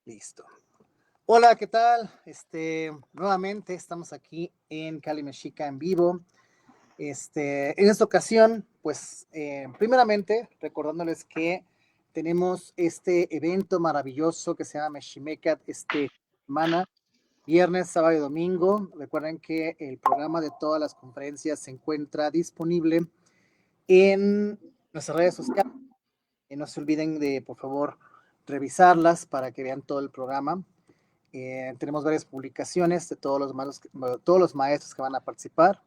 Listo. Hola, ¿qué tal? Nuevamente estamos aquí en Cali Mexica en vivo. En esta ocasión, pues, primeramente, recordándoles que tenemos este evento maravilloso que se llama Meximecat semana, viernes, sábado y domingo. Recuerden que el programa de todas las conferencias se encuentra disponible en nuestras redes sociales. No se olviden de, por favor, revisarlas para que vean todo el programa. Tenemos varias publicaciones de todos los maestros que van a participar.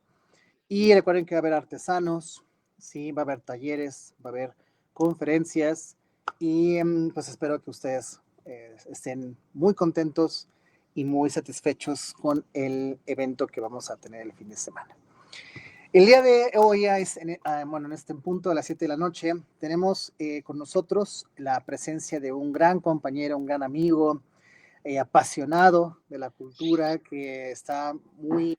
Y recuerden que va a haber artesanos, ¿sí? Va a haber talleres, va a haber conferencias. Y pues espero que ustedes estén muy contentos y muy satisfechos con el evento que vamos a tener el fin de semana. El día de hoy, en este punto de las 7 de la noche, tenemos con nosotros la presencia de un gran compañero, un gran amigo, apasionado de la cultura, que está muy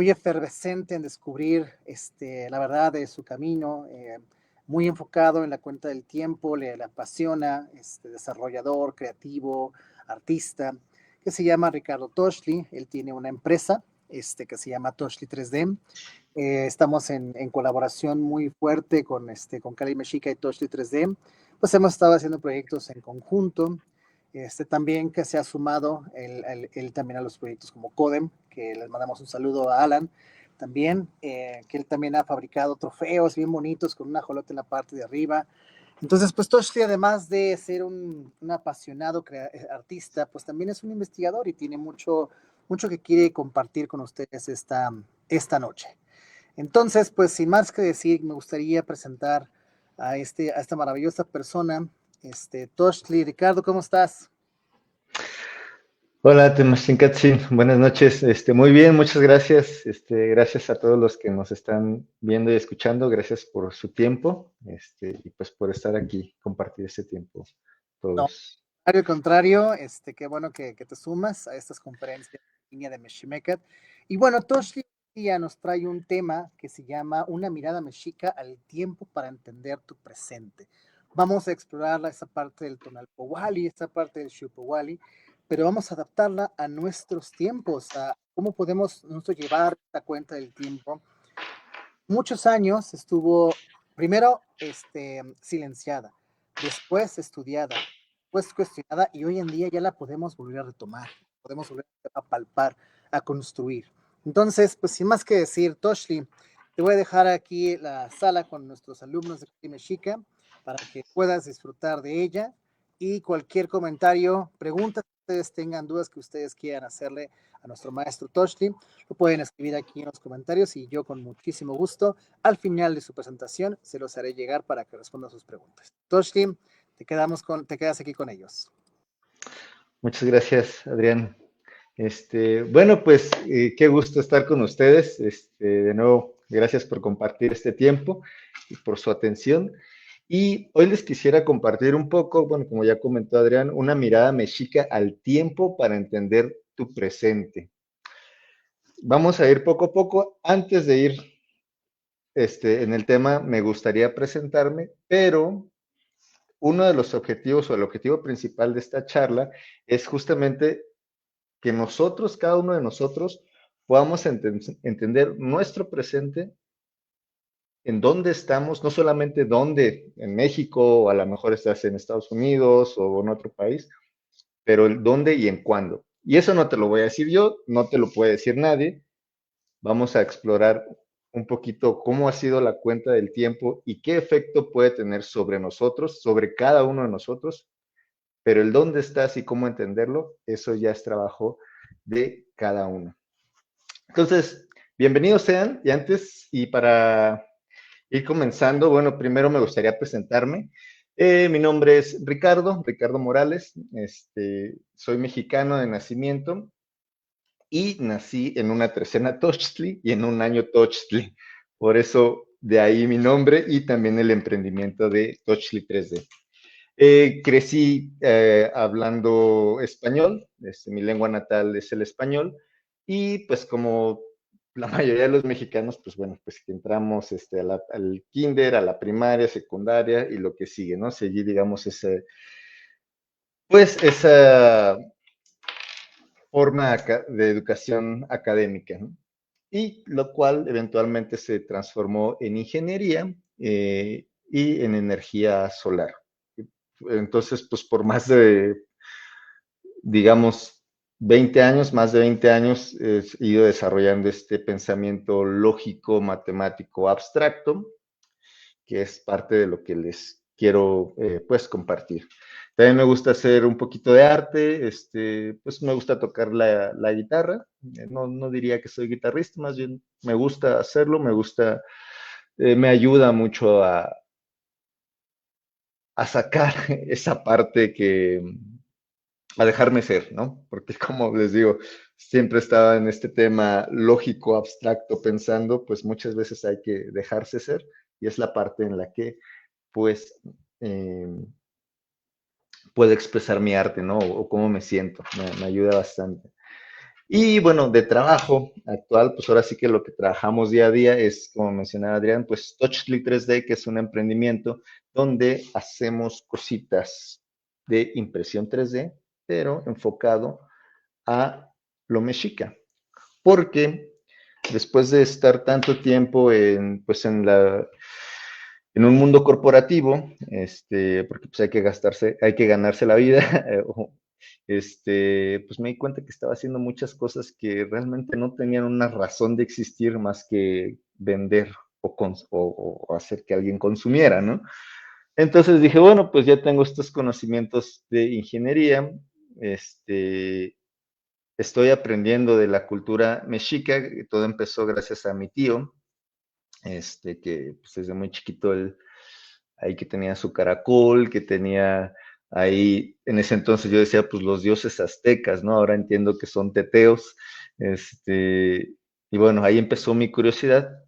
efervescente en descubrir la verdad de su camino, muy enfocado en la cuenta del tiempo, le apasiona, desarrollador, creativo, artista, que se llama Ricardo Toshli. Él tiene una empresa que se llama Toshli 3D. Estamos en colaboración muy fuerte con Cali Mexica y Toshli 3D. Pues hemos estado haciendo proyectos en conjunto. También que se ha sumado él también a los proyectos como Codem, que les mandamos un saludo a Alan, también, que él también ha fabricado trofeos bien bonitos con un ajolote en la parte de arriba. Entonces, pues Toshli, además de ser un apasionado artista, pues también es un investigador y tiene mucho que quiere compartir con ustedes esta noche. Entonces, pues sin más que decir, me gustaría presentar a esta maravillosa persona, Toshli. Ricardo, ¿cómo estás? Hola, Temachincatzin, buenas noches. Muy bien, muchas gracias. Gracias a todos los que nos están viendo y escuchando. Gracias por su tiempo, y pues por estar aquí, compartir este tiempo No, todos. al contrario, qué bueno que te sumas a estas conferencias en línea de Meximecat. Y bueno, Toshli ya nos trae un tema que se llama Una mirada mexica al tiempo para entender tu presente. Vamos a explorar esa parte del Tonalpowali, esta parte del Xupowali, pero vamos a adaptarla a nuestros tiempos, a cómo podemos nosotros llevar esta cuenta del tiempo. Muchos años estuvo primero silenciada, después estudiada, después cuestionada, y hoy en día ya la podemos volver a retomar, podemos volver a palpar, a construir. Entonces, pues sin más que decir, Toshli, te voy a dejar aquí la sala con nuestros alumnos de Cali Mexica para que puedas disfrutar de ella, y cualquier comentario, preguntas que ustedes tengan, dudas que ustedes quieran hacerle a nuestro maestro Toshli, lo pueden escribir aquí en los comentarios y yo con muchísimo gusto al final de su presentación se los haré llegar para que respondan sus preguntas. Toshli, te quedas aquí con ellos. Muchas gracias, Adrián. Bueno, pues qué gusto estar con ustedes. De nuevo, gracias por compartir este tiempo y por su atención. Y hoy les quisiera compartir un poco, bueno, como ya comentó Adrián, una mirada mexica al tiempo para entender tu presente. Vamos a ir poco a poco. Antes de ir en el tema, me gustaría presentarme, pero uno de los objetivos o el objetivo principal de esta charla es justamente que nosotros, cada uno de nosotros, podamos entender nuestro presente, en dónde estamos, no solamente dónde, en México, o a lo mejor estás en Estados Unidos o en otro país, pero el dónde y en cuándo. Y eso no te lo voy a decir yo, no te lo puede decir nadie. Vamos a explorar un poquito cómo ha sido la cuenta del tiempo y qué efecto puede tener sobre nosotros, sobre cada uno de nosotros, pero el dónde estás y cómo entenderlo, eso ya es trabajo de cada uno. Entonces, bienvenidos sean, y antes, y para ir comenzando, bueno, primero me gustaría presentarme. Mi nombre es Ricardo Morales, soy mexicano de nacimiento y nací en una tercera Tochtli y en un año Tochtli. Por eso de ahí mi nombre y también el emprendimiento de Tochtli 3D. Crecí hablando español, mi lengua natal es el español, y pues como la mayoría de los mexicanos, pues bueno, pues que entramos al kinder, a la primaria, secundaria y lo que sigue, ¿no? Seguí, digamos, Pues esa forma de educación académica, ¿no? Y lo cual eventualmente se transformó en ingeniería y en energía solar. Entonces, pues por más de, digamos, 20 años, más de 20 años, he ido desarrollando este pensamiento lógico, matemático, abstracto, que es parte de lo que les quiero pues compartir. También me gusta hacer un poquito de arte, pues me gusta tocar la guitarra. No, no diría que soy guitarrista, más bien me gusta hacerlo, me gusta, me ayuda mucho a sacar esa parte que, a dejarme ser, ¿no? Porque como les digo, siempre estaba en este tema lógico, abstracto, pensando, pues muchas veces hay que dejarse ser y es la parte en la que pues eh, puedo expresar mi arte, ¿no? O cómo me siento, me ayuda bastante. Y bueno, de trabajo actual, pues ahora sí que lo que trabajamos día a día es, como mencionaba Adrián, pues Touchly 3D, que es un emprendimiento donde hacemos cositas de impresión 3D, pero enfocado a lo mexica. Porque después de estar tanto tiempo en, pues en un mundo corporativo, porque pues hay que gastarse, hay que ganarse la vida, pues me di cuenta que estaba haciendo muchas cosas que realmente no tenían una razón de existir más que vender o hacer que alguien consumiera, ¿no? Entonces dije, bueno, pues ya tengo estos conocimientos de ingeniería, estoy aprendiendo de la cultura mexica, todo empezó gracias a mi tío, que pues, desde muy chiquito él, ahí que tenía su caracol, que tenía ahí, en ese entonces yo decía, pues los dioses aztecas, ¿no? Ahora entiendo que son teteos, y bueno, ahí empezó mi curiosidad,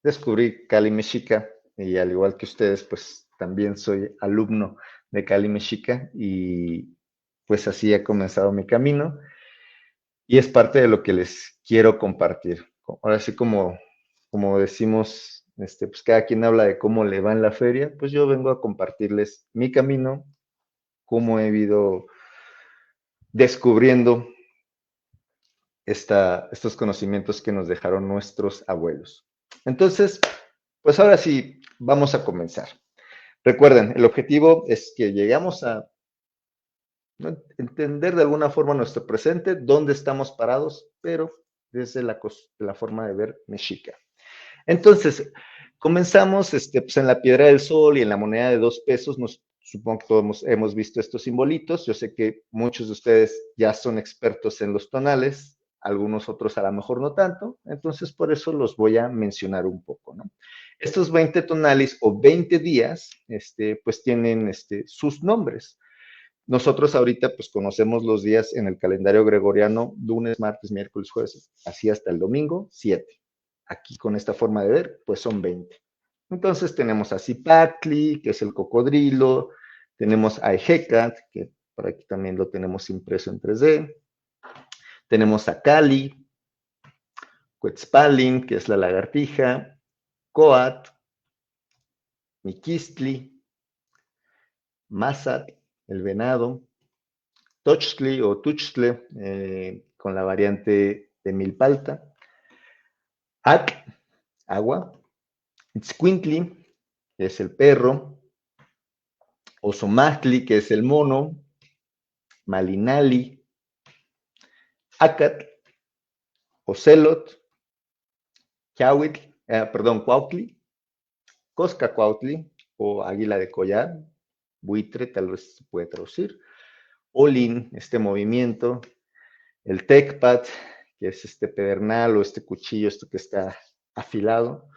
descubrí Cali Mexica, y al igual que ustedes, pues también soy alumno de Cali Mexica, y pues así ha comenzado mi camino, y es parte de lo que les quiero compartir. Ahora sí, como decimos, pues cada quien habla de cómo le va en la feria, pues yo vengo a compartirles mi camino, cómo he ido descubriendo estos conocimientos que nos dejaron nuestros abuelos. Entonces, pues ahora sí, vamos a comenzar. Recuerden, el objetivo es que llegamos a, ¿no?, entender de alguna forma nuestro presente, dónde estamos parados, pero desde la forma de ver mexica. Entonces, comenzamos pues en la Piedra del Sol y en la moneda de 2 pesos. Supongo que todos hemos visto estos simbolitos. Yo sé que muchos de ustedes ya son expertos en los tonales, algunos otros a lo mejor no tanto. Entonces, por eso los voy a mencionar un poco, ¿no? Estos 20 tonales o 20 días, pues tienen sus nombres. Nosotros ahorita pues conocemos los días en el calendario gregoriano, lunes, martes, miércoles, jueves, así hasta el domingo, 7. Aquí con esta forma de ver, pues son 20. Entonces tenemos a Zipacli, que es el cocodrilo, tenemos a Ejecat, que por aquí también lo tenemos impreso en 3D, tenemos a Cali, Quetzalin, que es la lagartija, Coat, Miquistli, Mazat, el venado, Tochtli o Tuxtle, con la variante de Milpalta, Ac, agua, Itzcuintli, que es el perro, Osomatli, que es el mono, Malinali, Acat, Ocelot, Cuautli, Coscacuautli o águila de collar, buitre, tal vez se puede traducir, Olin, este movimiento, el Tecpat, que es este pedernal o este cuchillo, esto que está afilado,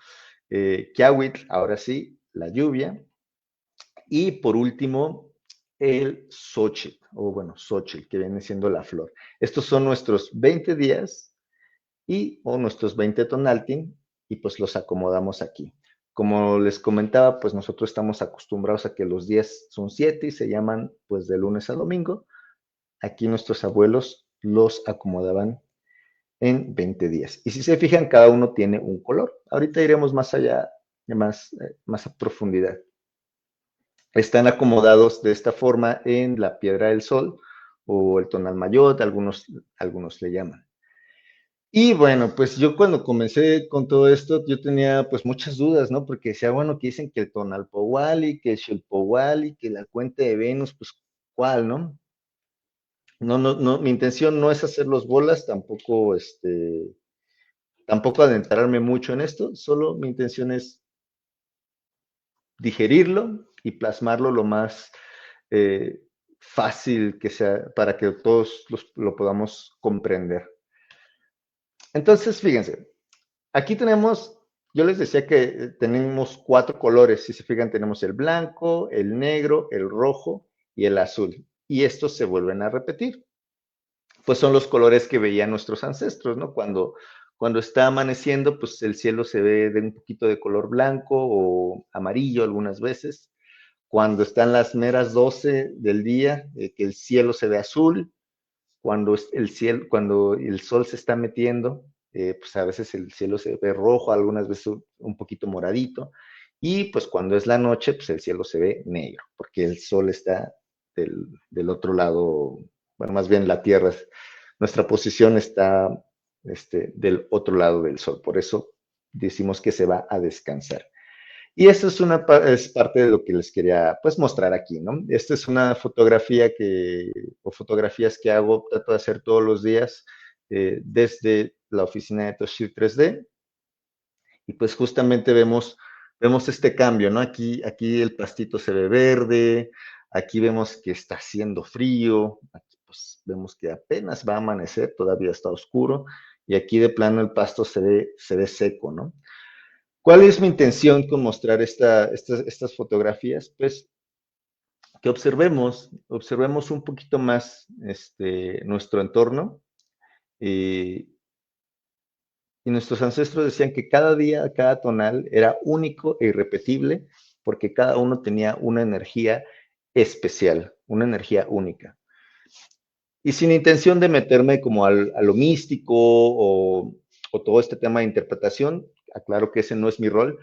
Kiawitl, ahora sí, la lluvia, y por último, el Xochitl, o bueno, Xochitl, que viene siendo la flor. Estos son nuestros 20 días o nuestros 20 tonaltin, y pues los acomodamos aquí. Como les comentaba, pues nosotros estamos acostumbrados a que los días son 7 y se llaman pues de lunes a domingo. Aquí nuestros abuelos los acomodaban en 20 días. Y si se fijan, cada uno tiene un color. Ahorita iremos más allá, más a profundidad. están acomodados de esta forma en la piedra del sol o el tonal mayor, algunos le llaman. Y bueno, pues yo cuando comencé con todo esto, yo tenía pues muchas dudas, ¿no? Porque decía, bueno, que dicen que el Tonalpowali, que el Xolpowali, que la cuenta de Venus, pues ¿cuál, no? No, no, no, mi intención no es hacer los bolas, tampoco, tampoco adentrarme mucho en esto, solo mi intención es digerirlo y plasmarlo lo más eh, fácil que sea para que todos lo podamos comprender. Entonces, fíjense, aquí tenemos, yo les decía que tenemos 4 colores, si se fijan, tenemos el blanco, el negro, el rojo y el azul, y estos se vuelven a repetir. Pues son los colores que veían nuestros ancestros, ¿no? Cuando está amaneciendo, pues el cielo se ve de un poquito de color blanco o amarillo algunas veces. Cuando están las meras 12 del día, que el cielo se ve azul. Cuando el sol se está metiendo, pues a veces el cielo se ve rojo, algunas veces un poquito moradito. Y pues cuando es la noche, pues el cielo se ve negro, porque el sol está del otro lado, bueno, más bien la Tierra, nuestra posición está del otro lado del sol, por eso decimos que se va a descansar. Y esto es parte de lo que les quería pues mostrar aquí, ¿no? Esta es una fotografía o fotografías que hago, trato de hacer todos los días desde la oficina de Toshir 3D. Y pues justamente vemos este cambio, ¿no? Aquí el pastito se ve verde, aquí vemos que está haciendo frío, aquí pues vemos que apenas va a amanecer, todavía está oscuro, y aquí de plano el pasto se ve seco, ¿no? ¿Cuál es mi intención con mostrar estas fotografías? Pues que observemos un poquito más nuestro entorno. eh, y nuestros ancestros decían que cada día, cada tonal era único e irrepetible porque cada uno tenía una energía especial, una energía única. Y sin intención de meterme como a lo místico o todo este tema de interpretación, aclaro que ese no es mi rol,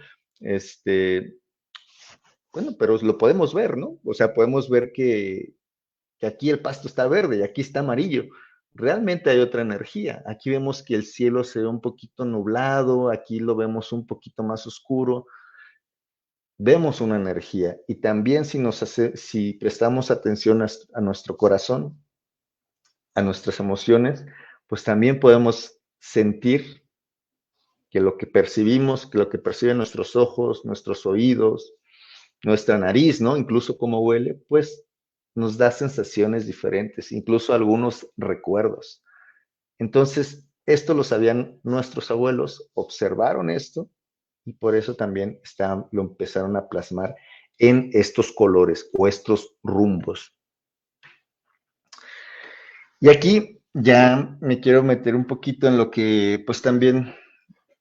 bueno, pero lo podemos ver, ¿no? O sea, podemos ver que aquí el pasto está verde y aquí está amarillo. Realmente hay otra energía. Aquí vemos que el cielo se ve un poquito nublado, aquí lo vemos un poquito más oscuro. Vemos una energía y también si prestamos atención a nuestro corazón, a nuestras emociones, pues también podemos sentir que lo que percibimos, que lo que perciben nuestros ojos, nuestros oídos, nuestra nariz, ¿no? Incluso cómo huele, pues nos da sensaciones diferentes, incluso algunos recuerdos. Entonces, esto lo sabían nuestros abuelos, observaron esto y por eso también lo empezaron a plasmar en estos colores o estos rumbos. Y aquí ya me quiero meter un poquito en lo que pues también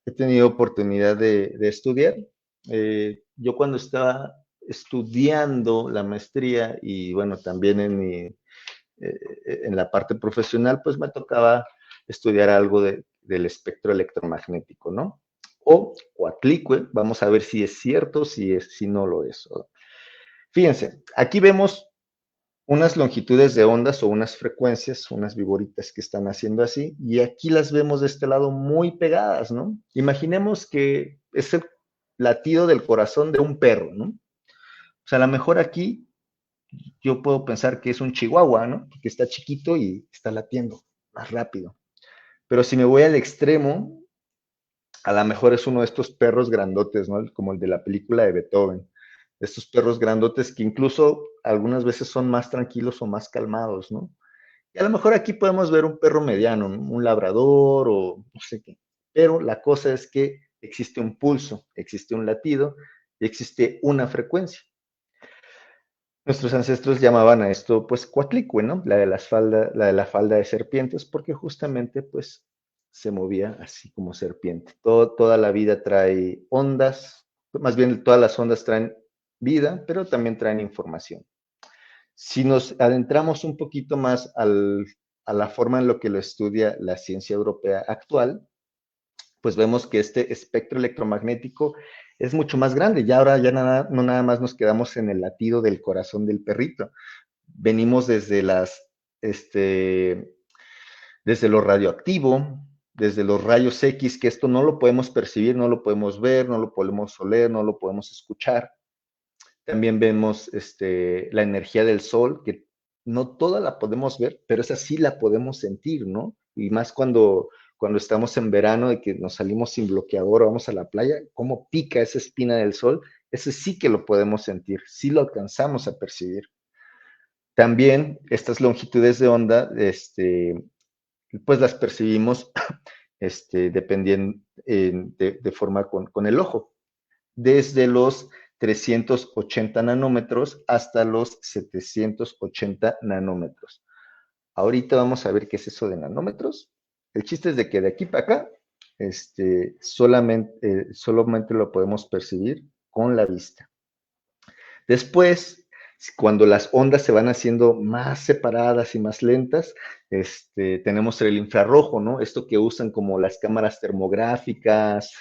he tenido oportunidad de estudiar. Yo cuando estaba estudiando la maestría y bueno, también en la parte profesional, pues me tocaba estudiar algo del espectro electromagnético, ¿no? O cuatlicue, vamos a ver si es cierto, si no lo es. Fíjense, aquí vemos unas longitudes de ondas o unas frecuencias, unas viboritas que están haciendo así, y aquí las vemos de este lado muy pegadas, ¿no? Imaginemos que es el latido del corazón de un perro, ¿no? O sea, a lo mejor aquí yo puedo pensar que es un chihuahua, ¿no? Porque está chiquito y está latiendo más rápido. Pero si me voy al extremo, a lo mejor es uno de estos perros grandotes, ¿no? Como el de la película de Beethoven. Estos perros grandotes que incluso algunas veces son más tranquilos o más calmados, ¿no? Y a lo mejor aquí podemos ver un perro mediano, ¿no? Un labrador o no sé qué. Pero la cosa es que existe un pulso, existe un latido y existe una frecuencia. Nuestros ancestros llamaban a esto, pues, cuatlicue, ¿no? La de la falda de serpientes, porque justamente, pues, se movía así como serpiente. Toda la vida trae ondas, más bien todas las ondas traen vida, pero también traen información. Si nos adentramos un poquito más a la forma en lo que lo estudia la ciencia europea actual, pues vemos que este espectro electromagnético es mucho más grande. Ya ahora ya no nada más nos quedamos en el latido del corazón del perrito. Venimos este, desde lo radioactivo, desde los rayos X, que esto no lo podemos percibir, no lo podemos ver, no lo podemos oler, no lo podemos escuchar. También vemos la energía del sol, que no toda la podemos ver, pero esa sí la podemos sentir, ¿no? Y más cuando estamos en verano, de que nos salimos sin bloqueador o vamos a la playa, cómo pica esa espina del sol, ese sí que lo podemos sentir, sí lo alcanzamos a percibir. También estas longitudes de onda, pues las percibimos dependiendo de forma con el ojo, desde los 380 nanómetros hasta los 780 nanómetros. Ahorita vamos a ver qué es eso de nanómetros. El chiste es de que de aquí para acá, solamente lo podemos percibir con la vista. Después, cuando las ondas se van haciendo más separadas y más lentas, tenemos el infrarrojo, ¿no? Esto que usan como las cámaras termográficas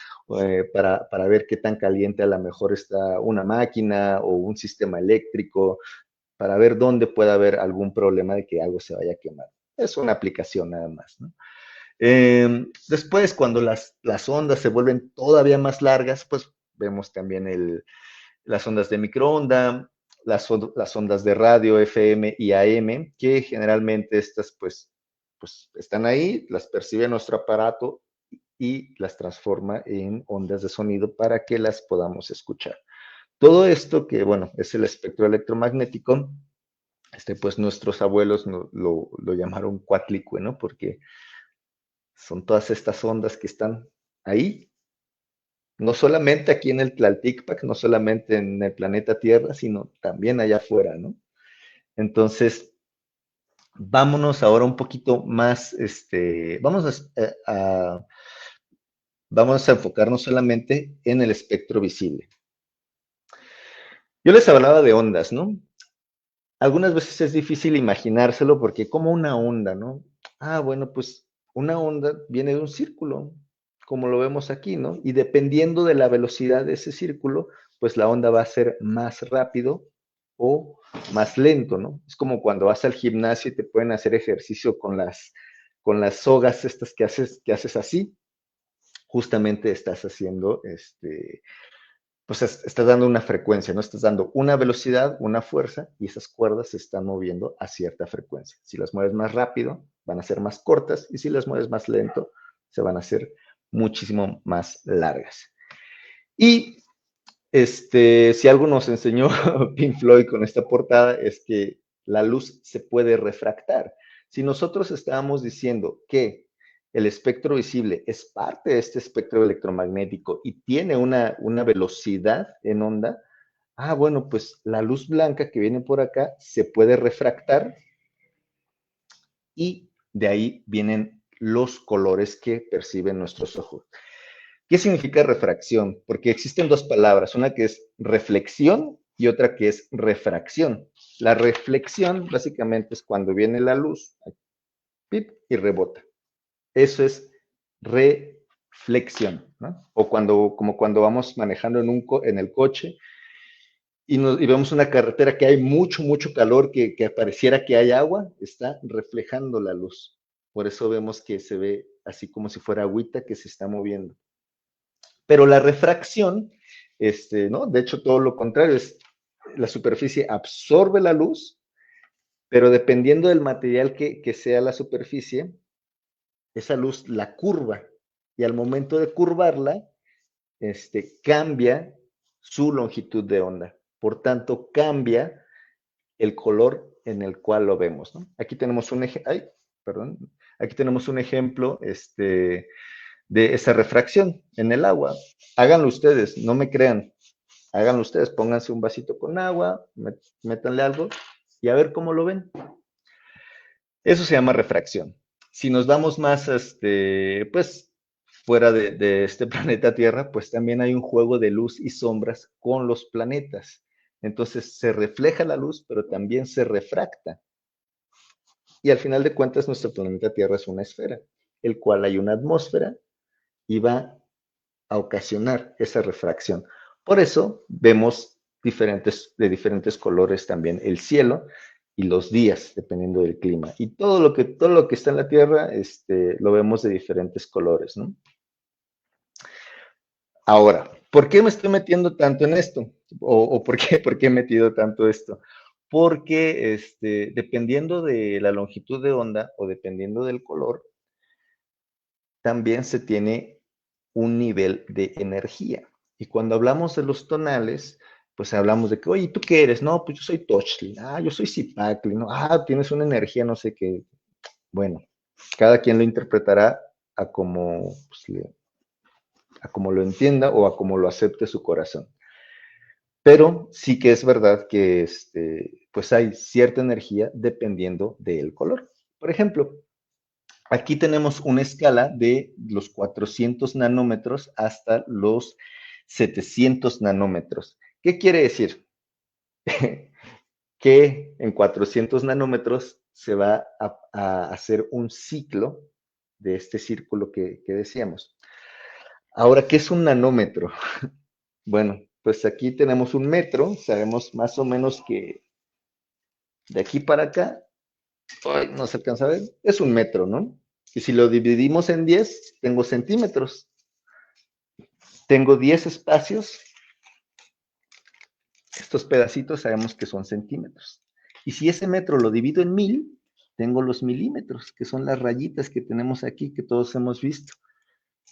para ver qué tan caliente a lo mejor está una máquina o un sistema eléctrico, para ver dónde puede haber algún problema de que algo se vaya a quemar. Es una aplicación nada más, ¿no? Después, cuando las ondas se vuelven todavía más largas, pues vemos también las ondas de microonda, las ondas de radio FM y AM, que generalmente estas pues están ahí, las percibe nuestro aparato y las transforma en ondas de sonido para que las podamos escuchar. Todo esto que, bueno, es el espectro electromagnético, pues nuestros abuelos lo llamaron cuatlicue, ¿no? Porque son todas estas ondas que están ahí, no solamente aquí en el Tlalticpac, no solamente en el planeta Tierra, sino también allá afuera, ¿no? Entonces, vámonos ahora un poquito más, vamos a enfocarnos solamente en el espectro visible. Yo les hablaba de ondas, ¿no? Algunas veces es difícil imaginárselo porque como una onda, ¿no? Ah, bueno, pues una onda viene de un círculo, como lo vemos aquí, ¿no? Y dependiendo de la velocidad de ese círculo, pues la onda va a ser más rápido o más lento, ¿no? Es como cuando vas al gimnasio y te pueden hacer ejercicio con las sogas estas que haces así, justamente estás haciendo pues estás dando una frecuencia, ¿no? Estás dando una velocidad, una fuerza, y esas cuerdas se están moviendo a cierta frecuencia. Si las mueves más rápido, van a ser más cortas, y si las mueves más lento, se van a hacer muchísimo más largas. Y si algo nos enseñó Pink Floyd con esta portada es que la luz se puede refractar. Si nosotros estábamos diciendo que el espectro visible es parte de este espectro electromagnético y tiene una velocidad en onda, bueno, pues la luz blanca que viene por acá se puede refractar y de ahí vienen los colores que perciben nuestros ojos. ¿Qué significa refracción? Porque existen dos palabras, una que es reflexión y otra que es refracción. La reflexión básicamente es cuando viene la luz pip, y rebota. Eso es reflexión, ¿no? O como cuando vamos manejando en el coche y vemos una carretera que hay mucho, mucho calor, que pareciera que hay agua, está reflejando la luz. Por eso vemos que se ve así como si fuera agüita que se está moviendo. Pero la refracción, ¿no? De hecho, todo lo contrario, es la superficie absorbe la luz, pero dependiendo del material que sea la superficie, esa luz la curva. Y al momento de curvarla, cambia su longitud de onda. Por tanto, cambia el color en el cual lo vemos, ¿no? Aquí tenemos aquí tenemos un ejemplo, de esa refracción en el agua. Háganlo ustedes, no me crean. Háganlo ustedes, pónganse un vasito con agua, métanle algo y a ver cómo lo ven. Eso se llama refracción. Si nos vamos más, pues, fuera de este planeta Tierra, pues también hay un juego de luz y sombras con los planetas. Entonces se refleja la luz, pero también se refracta. Y al final de cuentas, nuestro planeta Tierra es una esfera, el cual hay una atmósfera y va a ocasionar esa refracción. Por eso vemos de diferentes colores también el cielo y los días, dependiendo del clima. Y todo lo que está en la Tierra, lo vemos de diferentes colores, ¿no? Ahora, ¿por qué me estoy metiendo tanto en esto? ¿O por qué he metido tanto esto? Porque dependiendo de la longitud de onda o dependiendo del color, también se tiene un nivel de energía. Y cuando hablamos de los tonales, pues hablamos de que, oye, ¿tú qué eres? No, pues yo soy Tochli. Ah, yo soy Zipacli. No, ah, tienes una energía, no sé qué. Bueno, cada quien lo interpretará a como, a como lo entienda o a como lo acepte su corazón. Pero sí que es verdad que pues hay cierta energía dependiendo del color. Por ejemplo, aquí tenemos una escala de los 400 nanómetros hasta los 700 nanómetros. ¿Qué quiere decir? Que en 400 nanómetros se va a hacer un ciclo de este círculo que decíamos. Ahora, ¿qué es un nanómetro? Bueno, pues aquí tenemos un metro, sabemos más o menos que de aquí para acá, ay, no se alcanza a ver, es un metro, ¿no? Y si lo dividimos en 10, tengo centímetros. Tengo 10 espacios, estos pedacitos sabemos que son centímetros. Y si ese metro lo divido en 1000, tengo los milímetros, que son las rayitas que tenemos aquí, que todos hemos visto.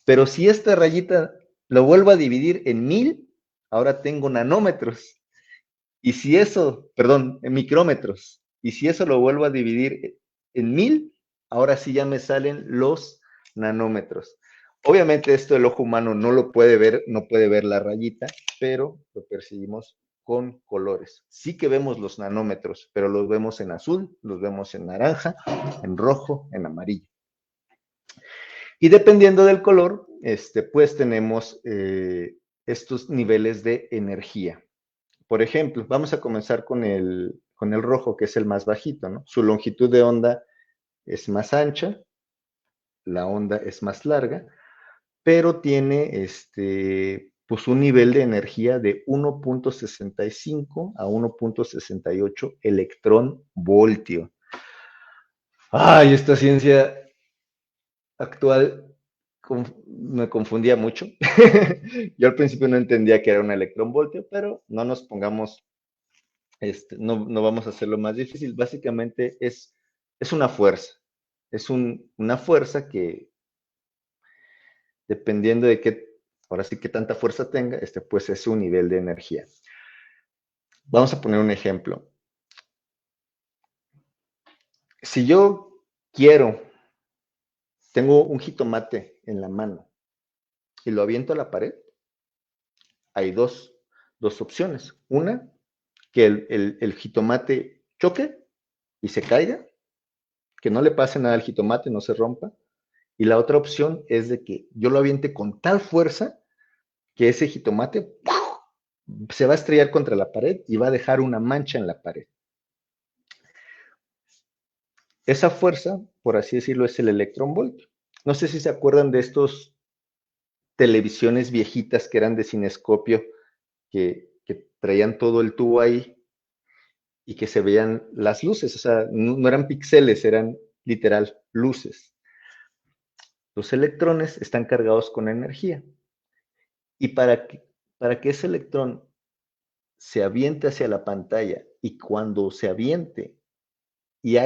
Pero si esta rayita lo vuelvo a dividir en 1000, ahora tengo nanómetros. Y si eso, perdón, en micrómetros, y si eso lo vuelvo a dividir en 1000, ahora sí ya me salen los nanómetros. Obviamente esto el ojo humano no lo puede ver, no puede ver la rayita, pero lo percibimos con colores. Sí que vemos los nanómetros, pero los vemos en azul, los vemos en naranja, en rojo, en amarillo. Y dependiendo del color, pues tenemos estos niveles de energía. Por ejemplo, vamos a comenzar con el rojo, que es el más bajito, ¿no? Su longitud de onda es más ancha, la onda es más larga, pero tiene pues un nivel de energía de 1.65 a 1.68 electrón voltio. Ay, esta ciencia actual me confundía mucho. Yo al principio no entendía que era un electrón voltio, pero no nos pongamos no vamos a hacerlo más difícil. Básicamente es una fuerza. Es una fuerza que, dependiendo de qué, ahora sí que tanta fuerza tenga, pues es su nivel de energía. Vamos a poner un ejemplo. Si yo tengo un jitomate en la mano y lo aviento a la pared, hay dos opciones. Una, que el jitomate choque y se caiga, que no le pase nada al jitomate, no se rompa. Y la otra opción es de que yo lo aviente con tal fuerza que ese jitomate ¡puf!, se va a estrellar contra la pared y va a dejar una mancha en la pared. Esa fuerza, por así decirlo, es el electronvoltio. No sé si se acuerdan de estos televisiones viejitas que eran de cinescopio, que traían todo el tubo ahí y que se veían las luces, o sea, no eran píxeles, eran literal luces. Los electrones están cargados con energía. Y para que ese electrón se aviente hacia la pantalla y cuando se aviente y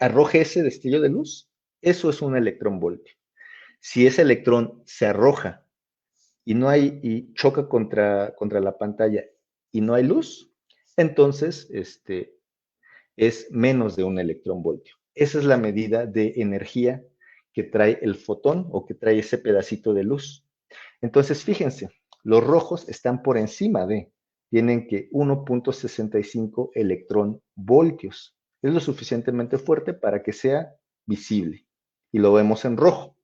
arroje ese destello de luz, eso es un electronvoltio. Si ese electrón se arroja y choca contra la pantalla y no hay luz, entonces es menos de un electronvoltio. Esa es la medida de energía que trae el fotón o que trae ese pedacito de luz. Entonces, fíjense, los rojos están por encima tienen que 1.65 electrón voltios. Es lo suficientemente fuerte para que sea visible. Y lo vemos en rojo.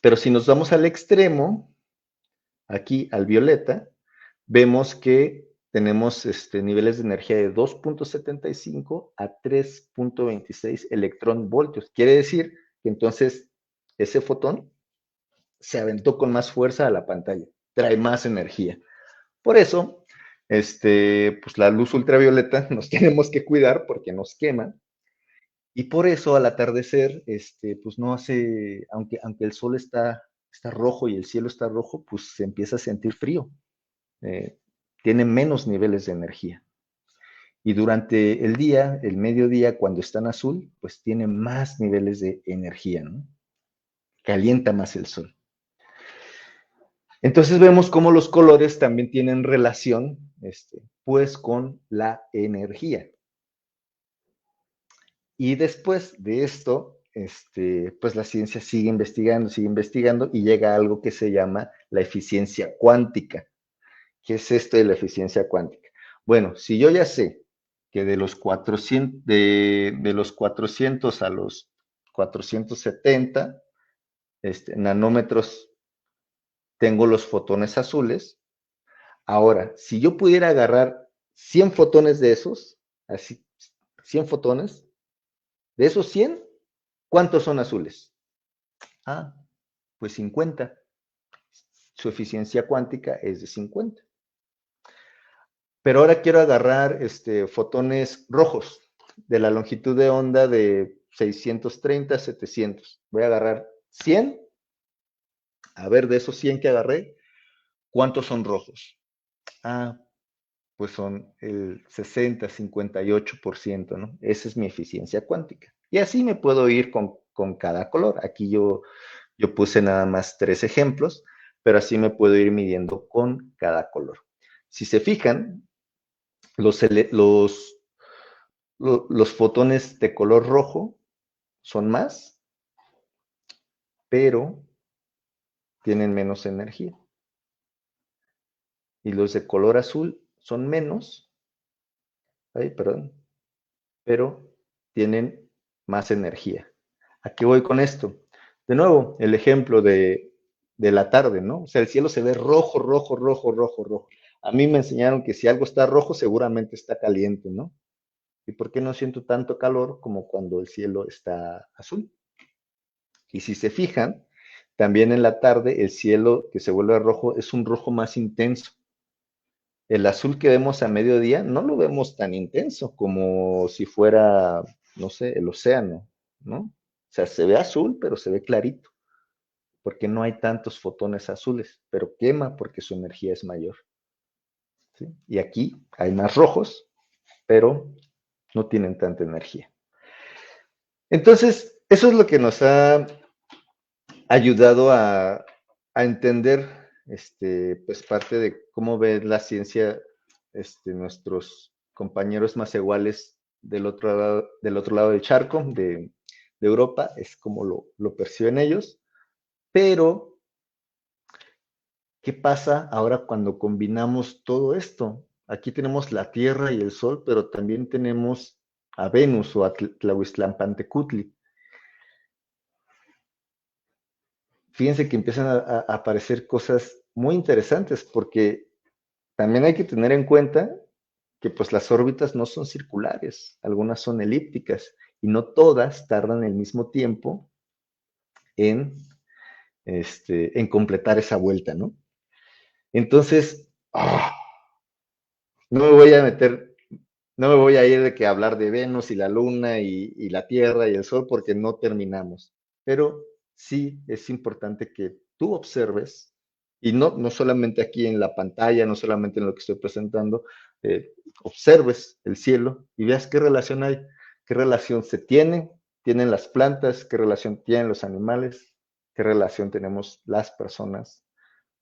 Pero si nos vamos al extremo, aquí al violeta, vemos que tenemos niveles de energía de 2.75 a 3.26 electrón voltios. Quiere decir que entonces ese fotón se aventó con más fuerza a la pantalla, trae más energía. Por eso, pues la luz ultravioleta nos tenemos que cuidar porque nos quema. Y por eso al atardecer, pues no hace, aunque el sol está rojo y el cielo está rojo, pues se empieza a sentir frío. Tiene menos niveles de energía. Y durante el día, el mediodía, cuando está en azul, pues tiene más niveles de energía, ¿no? Calienta más el sol. Entonces vemos cómo los colores también tienen relación, pues, con la energía. Y después de esto, pues la ciencia sigue investigando y llega a algo que se llama la eficiencia cuántica. ¿Qué es esto de la eficiencia cuántica? Bueno, si yo ya sé que de los 400, de los 400 a los 470 nanómetros tengo los fotones azules. Ahora, si yo pudiera agarrar 100 fotones de esos, así, 100 fotones, de esos 100, ¿cuántos son azules? Ah, pues 50. Su eficiencia cuántica es de 50. Pero ahora quiero agarrar fotones rojos de la longitud de onda de 630 a 700. Voy a agarrar 100. A ver, de esos 100 que agarré, ¿cuántos son rojos? Ah, pues son el 60, 58%, ¿no? Esa es mi eficiencia cuántica. Y así me puedo ir con cada color. Aquí yo puse nada más 3 ejemplos, pero así me puedo ir midiendo con cada color. Si se fijan, los fotones de color rojo son más, pero tienen menos energía. Y los de color azul son menos, ay, perdón, pero tienen más energía. ¿A qué voy con esto? De nuevo, el ejemplo de la tarde, ¿no? O sea, el cielo se ve rojo, rojo, rojo, rojo, rojo. A mí me enseñaron que si algo está rojo, seguramente está caliente, ¿no? ¿Y por qué no siento tanto calor como cuando el cielo está azul? Y si se fijan, también en la tarde el cielo que se vuelve rojo es un rojo más intenso. El azul que vemos a mediodía no lo vemos tan intenso como si fuera, no sé, el océano, ¿no? O sea, se ve azul, pero se ve clarito, porque no hay tantos fotones azules, pero quema porque su energía es mayor. ¿Sí? Y aquí hay más rojos, pero no tienen tanta energía. Entonces, eso es lo que nos ha ayudado a entender pues parte de cómo ve la ciencia nuestros compañeros más iguales del otro lado del charco, de Europa, es como lo perciben ellos. Pero, ¿qué pasa ahora cuando combinamos todo esto? Aquí tenemos la Tierra y el Sol, pero también tenemos a Venus o a Tlahuiztlampantecutli. Fíjense que empiezan a aparecer cosas muy interesantes porque también hay que tener en cuenta que pues las órbitas no son circulares, algunas son elípticas y no todas tardan el mismo tiempo en, en completar esa vuelta, ¿no? Entonces, no me voy a meter, no me voy a ir de que hablar de Venus y la Luna y la Tierra y el Sol porque no terminamos, pero sí es importante que tú observes y no solamente aquí en la pantalla, no solamente en lo que estoy presentando, observes el cielo y veas qué relación hay, qué relación tienen las plantas, qué relación tienen los animales, qué relación tenemos las personas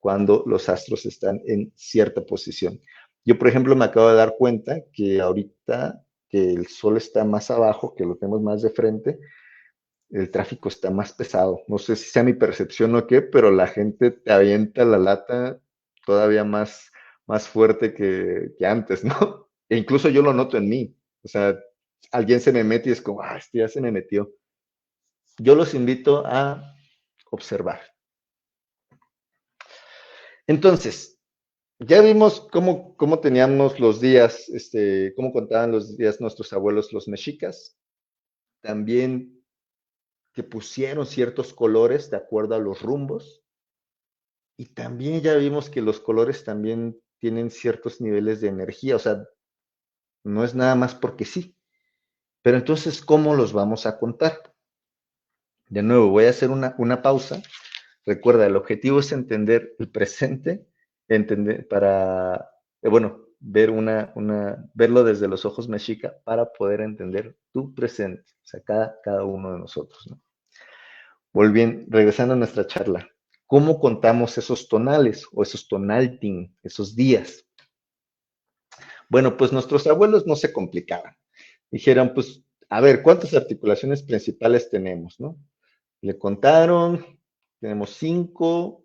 cuando los astros están en cierta posición. Yo, por ejemplo, me acabo de dar cuenta que ahorita que el sol está más abajo, que lo tenemos más de frente, el tráfico está más pesado. No sé si sea mi percepción o qué, pero la gente te avienta la lata todavía más fuerte que antes, ¿no? E incluso yo lo noto en mí. O sea, alguien se me mete y es como, este ya se me metió. Yo los invito a observar. Entonces, ya vimos cómo teníamos los días, cómo contaban los días nuestros abuelos, los mexicas. También que pusieron ciertos colores de acuerdo a los rumbos. Y también ya vimos que los colores también tienen ciertos niveles de energía, o sea, no es nada más porque sí. Pero entonces, ¿cómo los vamos a contar? De nuevo, voy a hacer una pausa. Recuerda, el objetivo es entender el presente, entender para, bueno, verlo desde los ojos mexica para poder entender tu presente, o sea, cada uno de nosotros, ¿no? Volviendo, regresando a nuestra charla, ¿cómo contamos esos tonales o esos tonalting, esos días? Bueno, pues nuestros abuelos no se complicaban. Dijeron, pues, a ver, ¿cuántas articulaciones principales tenemos, no? Le contaron, tenemos 5,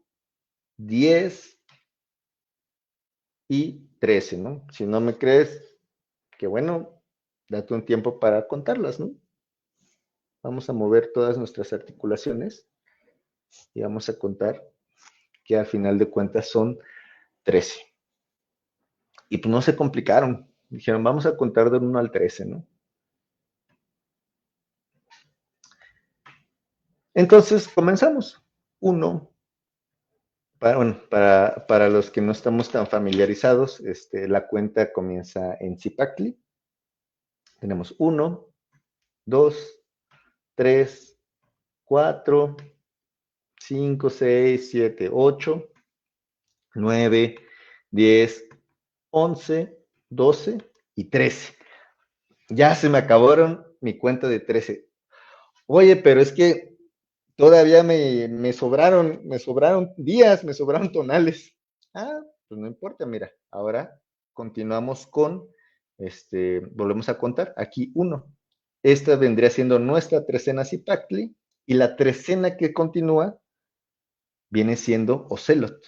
10 y 13, ¿no? Si no me crees, que bueno, date un tiempo para contarlas, ¿no? Vamos a mover todas nuestras articulaciones y vamos a contar que al final de cuentas son 13. Y pues no se complicaron. Dijeron, vamos a contar del 1 al 13, ¿no? Entonces comenzamos. 1, bueno, para los que no estamos tan familiarizados, la cuenta comienza en Zipacli. Tenemos 1, 2, 3, 4, 5, 6, 7, 8, 9, 10, 11, 12 y 13. Ya se me acabaron mi cuenta de 13. Oye, pero es que todavía me sobraron días, me sobraron tonales. Ah, pues no importa, mira, ahora continuamos con, volvemos a contar, aquí 1. Esta vendría siendo nuestra trecena Zipacli y la trecena que continúa viene siendo Ocelot.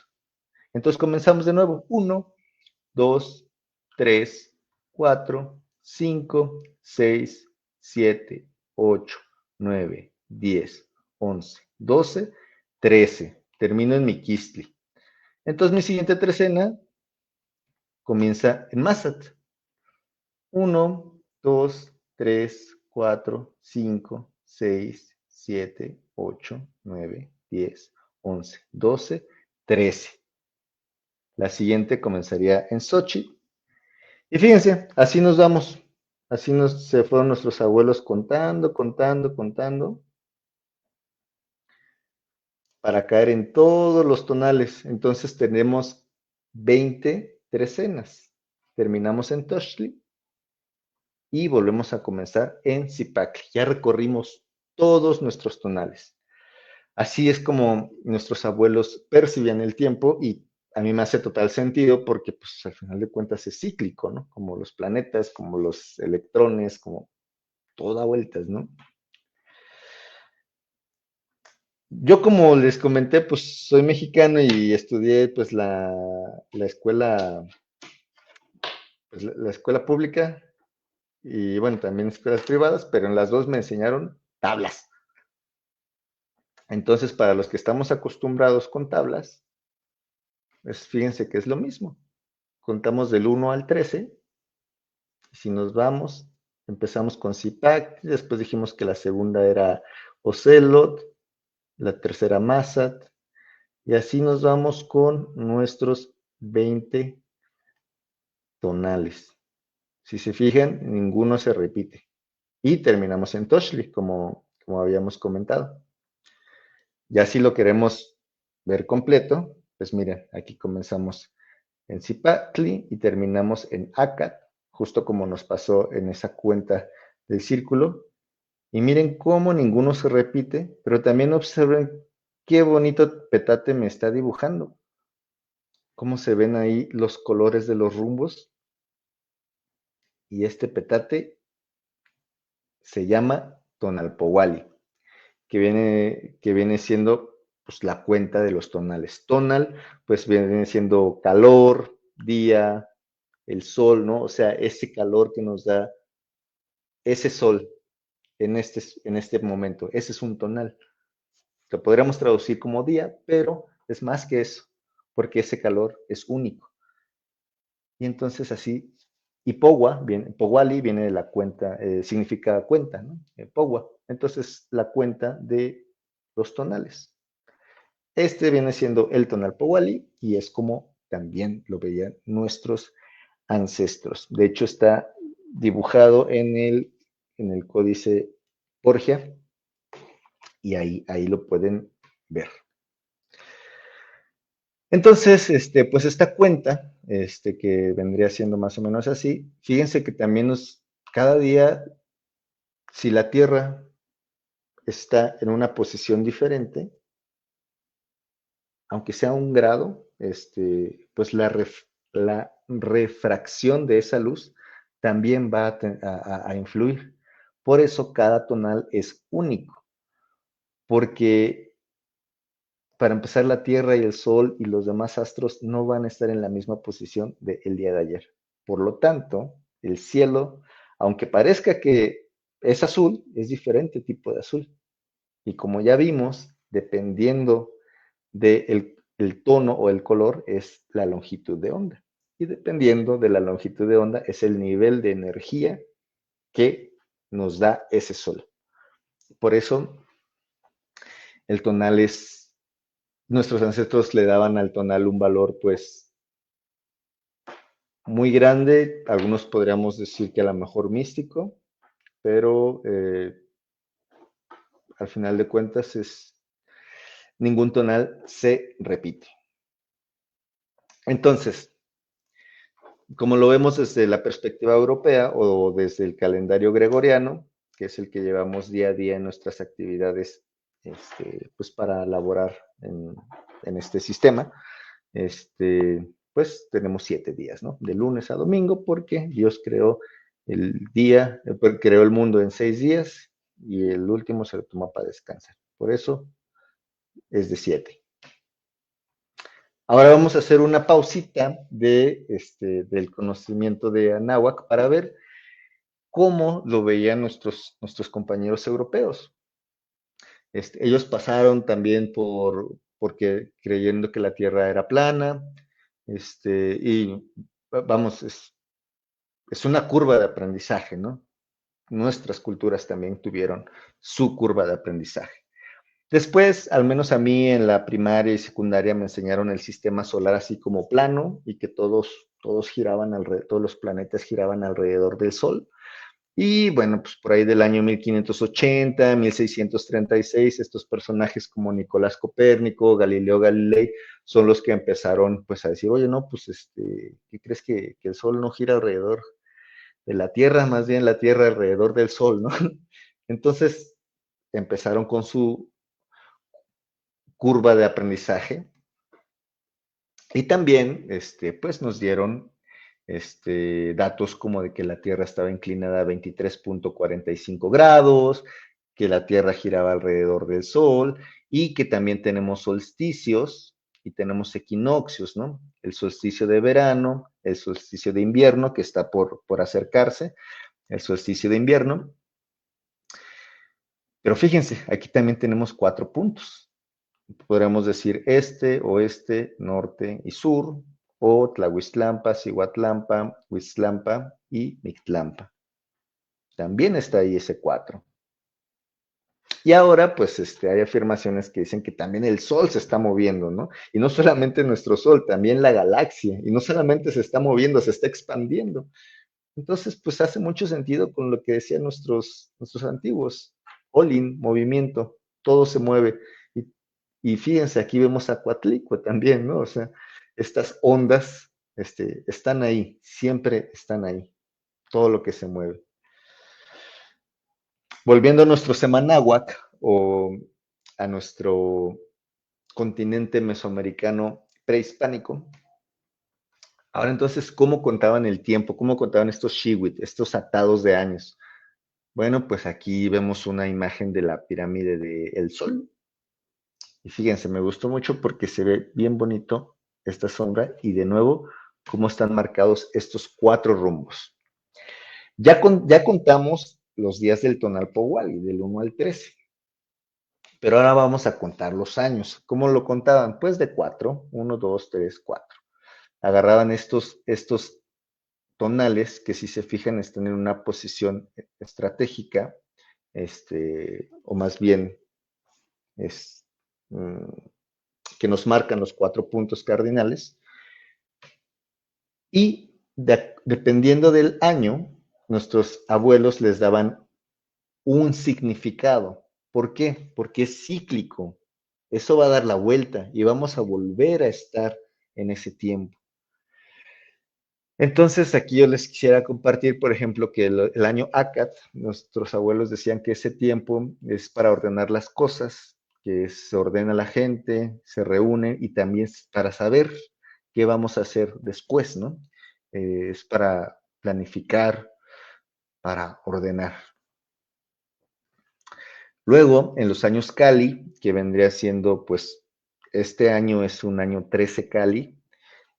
Entonces comenzamos de nuevo. 1, 2, 3, 4, 5, 6, 7, 8, 9, 10, 11, 12, 13. Termino en mi Quistli. Entonces mi siguiente trecena comienza en Masat. 1, 2, 3, 4, 5, 6, 7, 8, 9, 10, 11, 12, 13. La siguiente comenzaría en Sochi. Y fíjense, así nos vamos. Se fueron nuestros abuelos contando, para caer en todos los tonales. Entonces tenemos 20 trecenas. Terminamos en Toshli y volvemos a comenzar en Zipacli. Ya recorrimos todos nuestros tonales. Así es como nuestros abuelos percibían el tiempo y a mí me hace total sentido porque pues al final de cuentas es cíclico, ¿no? Como los planetas, como los electrones, como todo da vueltas, ¿no? Yo como les comenté, pues soy mexicano y estudié pues la escuela, pues, la escuela pública y bueno, también escuelas privadas, pero en las dos me enseñaron tablas. Entonces, para los que estamos acostumbrados con tablas, pues fíjense que es lo mismo. Contamos del 1 al 13. Y si nos vamos, empezamos con Zipac, después dijimos que la segunda era Ocelot, la tercera Massat, y así nos vamos con nuestros 20 tonales. Si se fijan, ninguno se repite. Y terminamos en Toshli, como habíamos comentado. Ya si lo queremos ver completo, pues miren, aquí comenzamos en Zipacli y terminamos en Acat, justo como nos pasó en esa cuenta del círculo. Y miren cómo ninguno se repite, pero también observen qué bonito petate me está dibujando. Cómo se ven ahí los colores de los rumbos. Y este petate se llama Tonalpowali, que viene siendo pues, la cuenta de los tonales. Tonal, pues viene siendo calor, día, el sol, ¿no? O sea, ese calor que nos da ese sol en este momento. Ese es un tonal. Lo podríamos traducir como día, pero es más que eso, porque ese calor es único. Y entonces así, y Powali viene de la cuenta, significa cuenta, ¿no? Powa. Entonces la cuenta de los tonales. Este viene siendo el tonal Powali y es como también lo veían nuestros ancestros. De hecho, está dibujado en el códice Borgia y ahí lo pueden ver. Entonces, pues esta cuenta, que vendría siendo más o menos así, fíjense que también cada día, si la Tierra está en una posición diferente, aunque sea un grado, pues la refracción de esa luz también va a influir. Por eso cada tonal es único, porque para empezar la Tierra y el Sol y los demás astros no van a estar en la misma posición del día de ayer. Por lo tanto, el cielo, aunque parezca que es azul, es diferente tipo de azul. Y como ya vimos, dependiendo del el tono o el color, es la longitud de onda. Y dependiendo de la longitud de onda, es el nivel de energía que nos da ese sol. Por eso, el tonal nuestros ancestros le daban al tonal un valor, pues, muy grande. Algunos podríamos decir que a lo mejor místico, pero al final de cuentas ningún tonal se repite. Entonces, como lo vemos desde la perspectiva europea o desde el calendario gregoriano, que es el que llevamos día a día en nuestras actividades, pues para laborar en este sistema, pues tenemos 7 días, ¿no? De lunes a domingo, porque Dios creó creó el mundo en 6 días y el último se lo toma para descansar. Por eso es de 7. Ahora vamos a hacer una pausita del conocimiento de Anáhuac para ver cómo lo veían nuestros compañeros europeos. Ellos pasaron también porque creyendo que la Tierra era plana, y vamos, es una curva de aprendizaje, ¿no? Nuestras culturas también tuvieron su curva de aprendizaje. Después, al menos a mí en la primaria y secundaria me enseñaron el sistema solar así como plano y que todos giraban alrededor, todos los planetas giraban alrededor del Sol. Y bueno, pues por ahí del año 1580, 1636, estos personajes como Nicolás Copérnico, Galileo Galilei, son los que empezaron pues a decir, oye, no, pues ¿qué crees que el Sol no gira alrededor de la Tierra? Más bien la Tierra alrededor del Sol, ¿no? Entonces empezaron con su curva de aprendizaje y también, pues nos dieron datos como de que la Tierra estaba inclinada a 23.45 grados, que la Tierra giraba alrededor del Sol y que también tenemos solsticios y tenemos equinoccios, ¿no? El solsticio de verano, el solsticio de invierno que está por acercarse, el solsticio de invierno. Pero fíjense, aquí también tenemos 4 puntos. Podríamos decir este, oeste, norte y sur, o Tlahuiztlampa, Cihuatlampa, Huiztlampa y Mictlampa. También está ahí ese 4. Y ahora, pues, hay afirmaciones que dicen que también el Sol se está moviendo, ¿no? Y no solamente nuestro Sol, también la galaxia. Y no solamente se está moviendo, se está expandiendo. Entonces, pues hace mucho sentido con lo que decían nuestros antiguos. Olin, movimiento, todo se mueve. Y fíjense, aquí vemos a Coatlicue también, ¿no? O sea, estas ondas, están ahí, siempre están ahí, todo lo que se mueve. Volviendo a nuestro Semanáhuac o a nuestro continente mesoamericano prehispánico. Ahora entonces, ¿cómo contaban el tiempo? ¿Cómo contaban estos Xiwit, estos atados de años? Bueno, pues aquí vemos una imagen de la pirámide del Sol. Y fíjense, me gustó mucho porque se ve bien bonito esta sombra y de nuevo, cómo están marcados estos 4 rumbos. Ya contamos los días del Tonalpohualli, del 1 al 13. Pero ahora vamos a contar los años. ¿Cómo lo contaban? Pues de 4, 1, 2, 3, 4. Agarraban estos tonales que si se fijan están en una posición estratégica, o más bien es, que nos marcan los 4 puntos cardinales. Y dependiendo del año, nuestros abuelos les daban un significado. ¿Por qué? Porque es cíclico. Eso va a dar la vuelta y vamos a volver a estar en ese tiempo. Entonces, aquí yo les quisiera compartir, por ejemplo, que el año ACAT, nuestros abuelos decían que ese tiempo es para ordenar las cosas, que se ordena la gente, se reúne y también es para saber qué vamos a hacer después, ¿no? Es para planificar, para ordenar. Luego, en los años Cali, que vendría siendo, pues, este año es un año 13 Cali,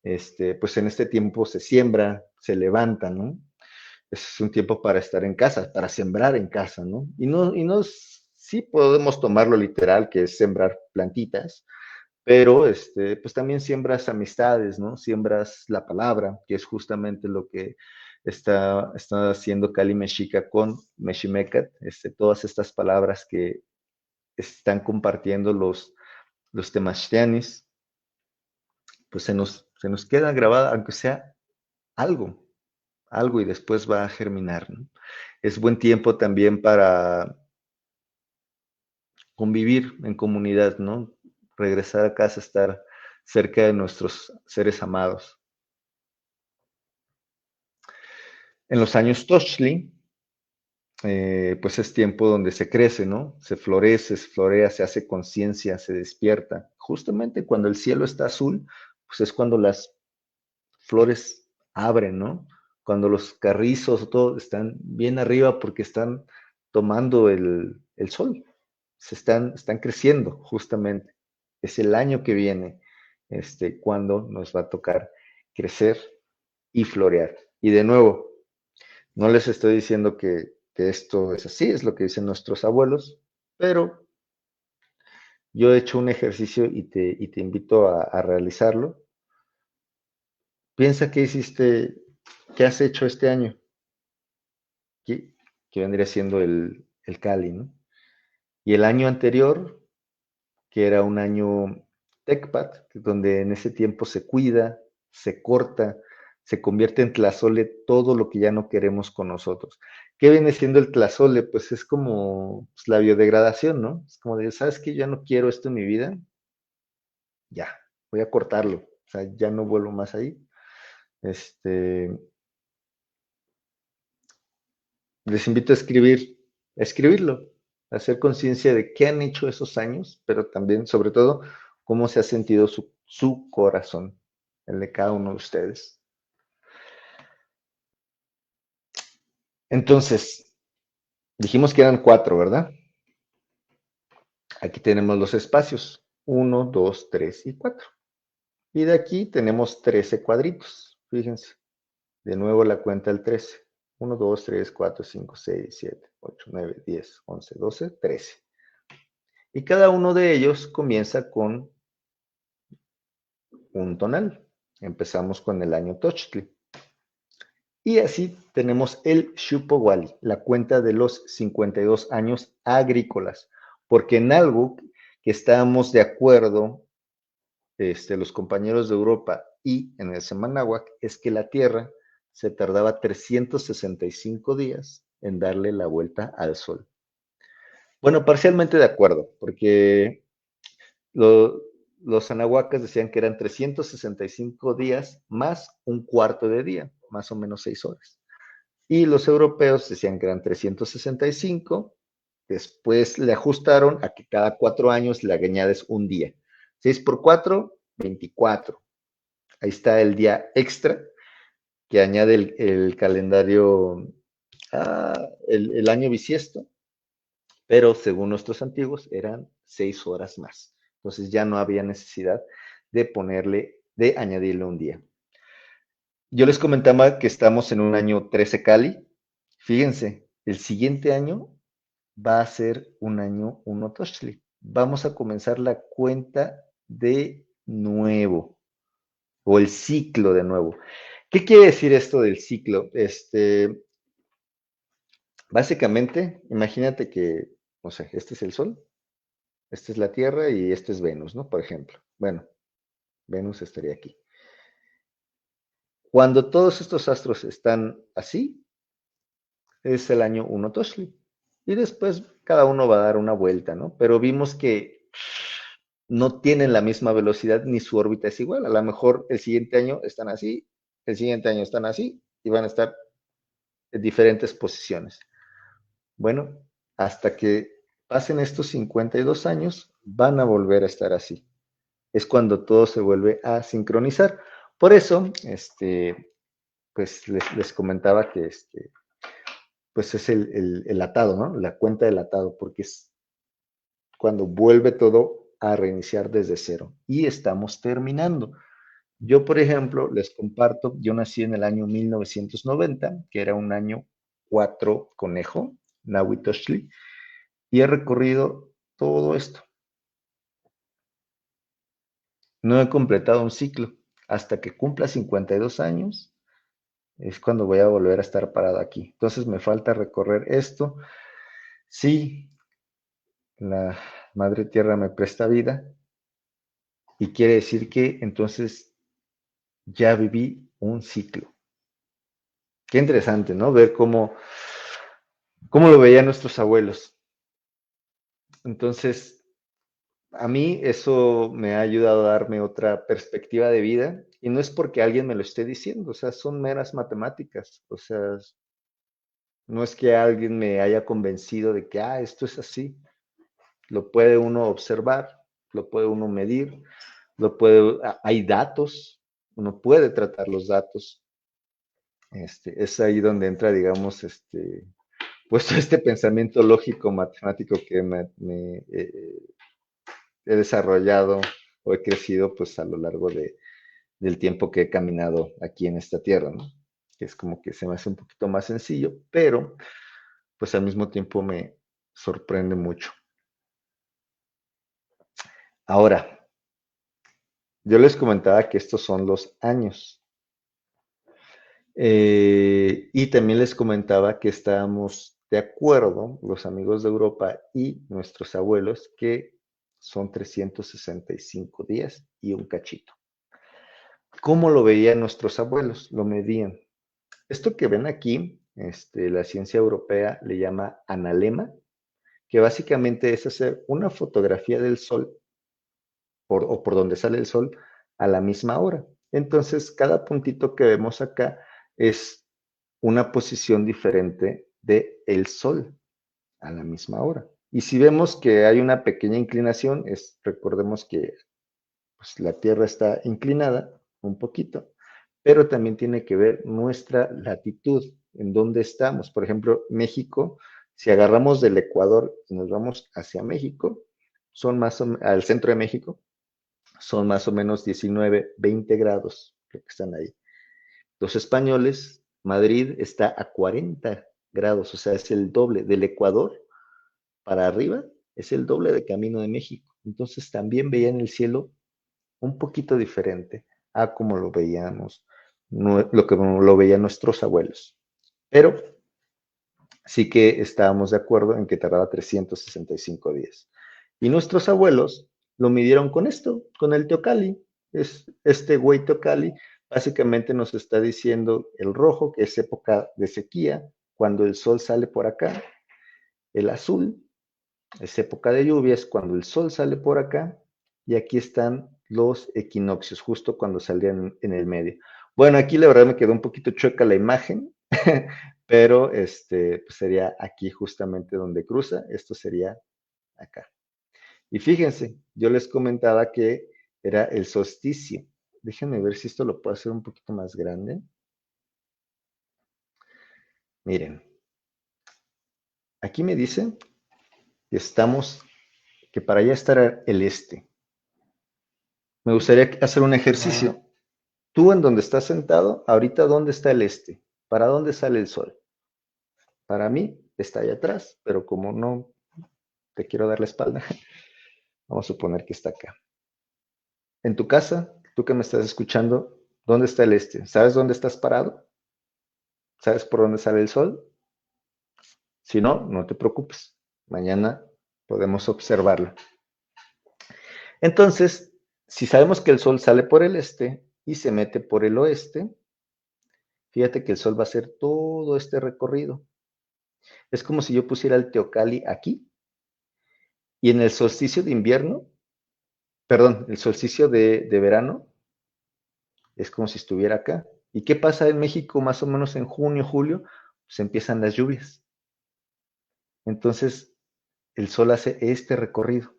pues en este tiempo se siembra, se levanta, ¿no? Es un tiempo para estar en casa, para sembrar en casa, ¿no? Sí podemos tomarlo literal, que es sembrar plantitas, pero pues también siembras amistades, ¿no? Siembras la palabra, que es justamente lo que está haciendo Cali Mexica con Meximecat, todas estas palabras que están compartiendo los temachtianis, pues se nos queda grabada, aunque sea algo, algo y después va a germinar, ¿no? Es buen tiempo también para convivir en comunidad, ¿no? Regresar a casa, estar cerca de nuestros seres amados. En los años Tochli, pues es tiempo donde se crece, ¿no? Se florece, se florea, se hace conciencia, se despierta. Justamente cuando el cielo está azul, pues es cuando las flores abren, ¿no? Cuando los carrizos, todo están bien arriba porque están tomando el sol, están creciendo justamente. Es el año que viene, cuando nos va a tocar crecer y florear. Y de nuevo, no les estoy diciendo que esto es así, es lo que dicen nuestros abuelos, pero yo he hecho un ejercicio y te invito a realizarlo. Piensa qué hiciste, qué has hecho este año, que vendría siendo el Cali, ¿no? Y el año anterior, que era un año Tecpat, donde en ese tiempo se cuida, se corta, se convierte en tlazole todo lo que ya no queremos con nosotros. ¿Qué viene siendo el tlazole? Pues es como pues, la biodegradación, ¿no? Es como de, ¿sabes qué? Ya no quiero esto en mi vida, ya, voy a cortarlo, o sea, ya no vuelvo más ahí. Les invito a escribirlo, a hacer conciencia de qué han hecho esos años, pero también, sobre todo, cómo se ha sentido su corazón, el de cada uno de ustedes. Entonces, dijimos que eran 4, ¿verdad? Aquí tenemos los espacios, 1, 2, 3 y 4. Y de aquí tenemos 13 cuadritos, fíjense. De nuevo la cuenta del 13. 1, 2, 3, 4, 5, 6, 7, 8, 9, 10, 11, 12, 13. Y cada uno de ellos comienza con un tonal. Empezamos con el año Tochtli. Y así tenemos el Shupowali, la cuenta de los 52 años agrícolas, porque en algo que estábamos de acuerdo, los compañeros de Europa y en el Semanáhuac, es que la Tierra se tardaba 365 días en darle la vuelta al Sol. Bueno, parcialmente de acuerdo, porque los anahuacas decían que eran 365 días más un cuarto de día, más o menos 6 horas. Y los europeos decían que eran 365, después le ajustaron a que cada 4 años le añades un día. 6 por 4, 24. Ahí está el día extra que añade el calendario, el año bisiesto, pero según nuestros antiguos eran 6 horas más. Entonces ya no había necesidad de añadirle un día. Yo les comentaba que estamos en un año 13 Cali. Fíjense, el siguiente año va a ser un año 1 Tochtli. Vamos a comenzar la cuenta de nuevo, o el ciclo de nuevo. ¿Qué quiere decir esto del ciclo? Básicamente, imagínate que, no sé, este es el Sol, esta es la Tierra y este es Venus, ¿no? Por ejemplo. Bueno, Venus estaría aquí. Cuando todos estos astros están así, es el año 1 Toshli. Y después cada uno va a dar una vuelta, ¿no? Pero vimos que no tienen la misma velocidad ni su órbita es igual. A lo mejor el siguiente año están así, el siguiente año están así y van a estar en diferentes posiciones. Bueno, hasta que pasen estos 52 años, van a volver a estar así. Es cuando todo se vuelve a sincronizar. Por eso, pues les comentaba que pues es el atado, ¿no? La cuenta del atado, porque es cuando vuelve todo a reiniciar desde cero. Y estamos terminando. Yo, por ejemplo, les comparto, yo nací en el año 1990, que era un año 4 conejo, Nahuitoshli, y he recorrido todo esto. No he completado un ciclo. Hasta que cumpla 52 años, es cuando voy a volver a estar parado aquí. Entonces me falta recorrer esto. Sí, la Madre Tierra me presta vida y quiere decir que entonces ya viví un ciclo. Qué interesante, ¿no? Ver cómo lo veían nuestros abuelos. Entonces, a mí eso me ha ayudado a darme otra perspectiva de vida y no es porque alguien me lo esté diciendo, o sea, son meras matemáticas, o sea, no es que alguien me haya convencido de que, esto es así. Lo puede uno observar, lo puede uno medir, hay datos, uno puede tratar los datos. Es ahí donde entra, digamos, puesto este pensamiento lógico matemático que he desarrollado o he crecido pues a lo largo del tiempo que he caminado aquí en esta tierra, ¿no? Que es como que se me hace un poquito más sencillo, pero pues al mismo tiempo me sorprende mucho. Ahora, yo les comentaba que estos son los años. Y también les comentaba que estábamos de acuerdo, los amigos de Europa y nuestros abuelos, que son 365 días y un cachito. ¿Cómo lo veían nuestros abuelos? Lo medían. Esto que ven aquí, la ciencia europea le llama analema, que básicamente es hacer una fotografía del Sol o por donde sale el Sol a la misma hora. Entonces, cada puntito que vemos acá es una posición diferente de el Sol a la misma hora. Y si vemos que hay una pequeña inclinación, recordemos que pues, la Tierra está inclinada un poquito, pero también tiene que ver nuestra latitud, en dónde estamos. Por ejemplo, México, si agarramos del Ecuador y nos vamos hacia México, son más al centro de México, son más o menos 19, 20 grados lo que están ahí. Los españoles, Madrid está a 40 grados, o sea, es el doble del Ecuador para arriba, es el doble de camino de México. Entonces también veían el cielo un poquito diferente a como lo veíamos, lo que lo veían nuestros abuelos. Pero sí que estábamos de acuerdo en que tardaba 365 días. Y nuestros abuelos lo midieron con esto, con el teocalli. Este güey teocalli básicamente nos está diciendo el rojo, que es época de sequía, cuando el sol sale por acá. El azul es época de lluvias, cuando el sol sale por acá. Y aquí están los equinoccios, justo cuando salían en el medio. Bueno, aquí la verdad me quedó un poquito chueca la imagen, pero pues sería aquí justamente donde cruza, esto sería acá. Y fíjense, yo les comentaba que era el solsticio. Déjenme ver si esto lo puedo hacer un poquito más grande. Miren, aquí me dice que que para allá estará el este. Me gustaría hacer un ejercicio. Tú en donde estás sentado, ahorita, ¿dónde está el este? ¿Para dónde sale el sol? Para mí está allá atrás, pero como no te quiero dar la espalda, vamos a suponer que está acá. En tu casa, tú que me estás escuchando, ¿dónde está el este? ¿Sabes dónde estás parado? ¿Sabes por dónde sale el sol? Si no, no te preocupes. Mañana podemos observarlo. Entonces, si sabemos que el sol sale por el este y se mete por el oeste, fíjate que el sol va a hacer todo este recorrido. Es como si yo pusiera el Teocalli aquí y en el solsticio de invierno, perdón, el solsticio de verano, es como si estuviera acá. ¿Y qué pasa en México más o menos en junio, julio? Pues empiezan las lluvias. Entonces, el sol hace este recorrido.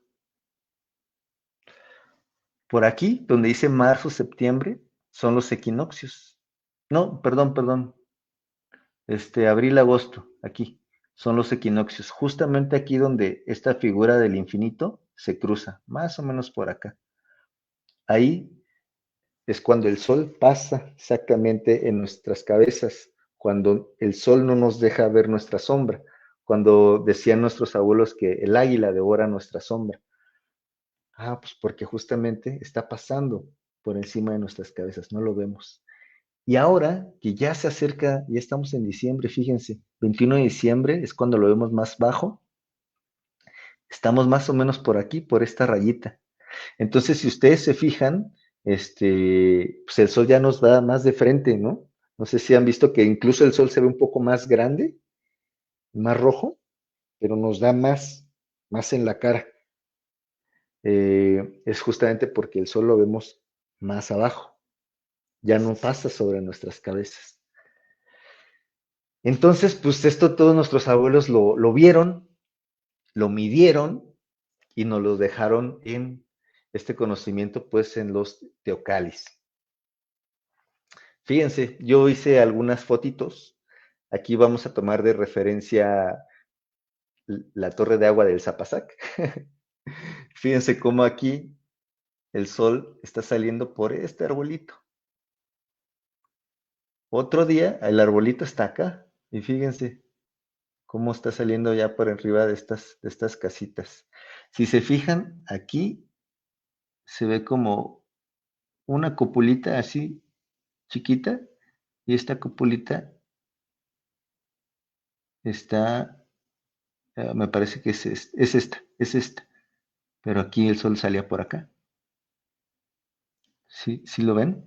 Por aquí, donde dice marzo, septiembre, son los equinoccios. No, perdón. Abril, agosto, aquí, son los equinoccios. Justamente aquí donde esta figura del infinito se cruza, más o menos por acá. Ahí es cuando el sol pasa exactamente en nuestras cabezas, cuando el sol no nos deja ver nuestra sombra, cuando decían nuestros abuelos que el águila devora nuestra sombra. Ah, pues porque justamente está pasando por encima de nuestras cabezas, no lo vemos. Y ahora que ya se acerca, ya estamos en diciembre, fíjense, 21 de diciembre es cuando lo vemos más bajo, estamos más o menos por aquí, por esta rayita. Entonces, si ustedes se fijan, pues el sol ya nos da más de frente, ¿no? No sé si han visto que incluso el sol se ve un poco más grande, más rojo, pero nos da más en la cara. Es justamente porque el sol lo vemos más abajo, ya no pasa sobre nuestras cabezas. Entonces, pues esto todos nuestros abuelos lo vieron, lo midieron y nos lo dejaron en este conocimiento, pues en los teocalis. Fíjense, yo hice algunas fotitos. Aquí vamos a tomar de referencia la torre de agua del Zapasac. Fíjense cómo aquí el sol está saliendo por este arbolito. Otro día el arbolito está acá y fíjense cómo está saliendo ya por arriba de estas casitas. Si se fijan, aquí se ve como una cupulita así chiquita y esta cupulita está, me parece que es esta, pero aquí el sol salía por acá. ¿Sí, sí lo ven?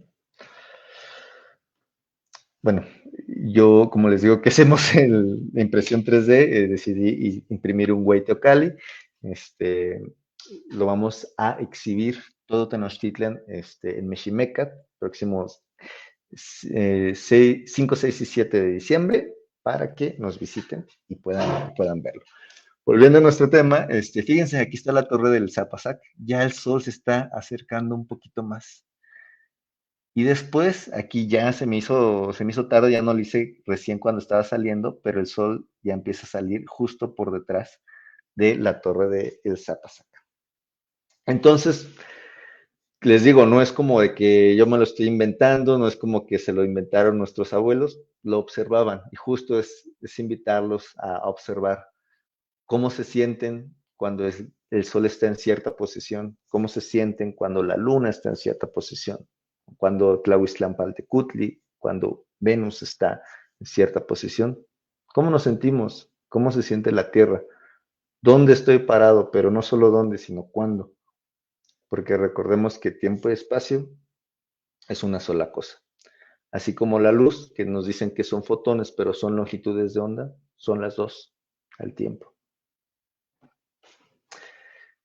Bueno, yo, como les digo, que hacemos la impresión 3D, decidí imprimir un Huey Teocalli. Este, lo vamos a exhibir todo Tenochtitlan en Meximecat, próximos 5, 6 y 7 de diciembre, para que nos visiten y puedan verlo. Volviendo a nuestro tema, fíjense, aquí está la torre del Zapasac, ya el sol se está acercando un poquito más. Y después, aquí ya se me hizo tarde, ya no lo hice recién cuando estaba saliendo, pero el sol ya empieza a salir justo por detrás de la torre de El Zapasac. Entonces, les digo, no es como de que yo me lo estoy inventando, no es como que se lo inventaron nuestros abuelos, lo observaban. Y justo es invitarlos a observar cómo se sienten cuando el sol está en cierta posición, cómo se sienten cuando la luna está en cierta posición, cuando Tlahuiztlampaltecutli, cuando Venus está en cierta posición. ¿Cómo nos sentimos? ¿Cómo se siente la Tierra? ¿Dónde estoy parado? Pero no solo dónde, sino cuándo. Porque recordemos que tiempo y espacio es una sola cosa. Así como la luz, que nos dicen que son fotones, pero son longitudes de onda, son las dos al tiempo.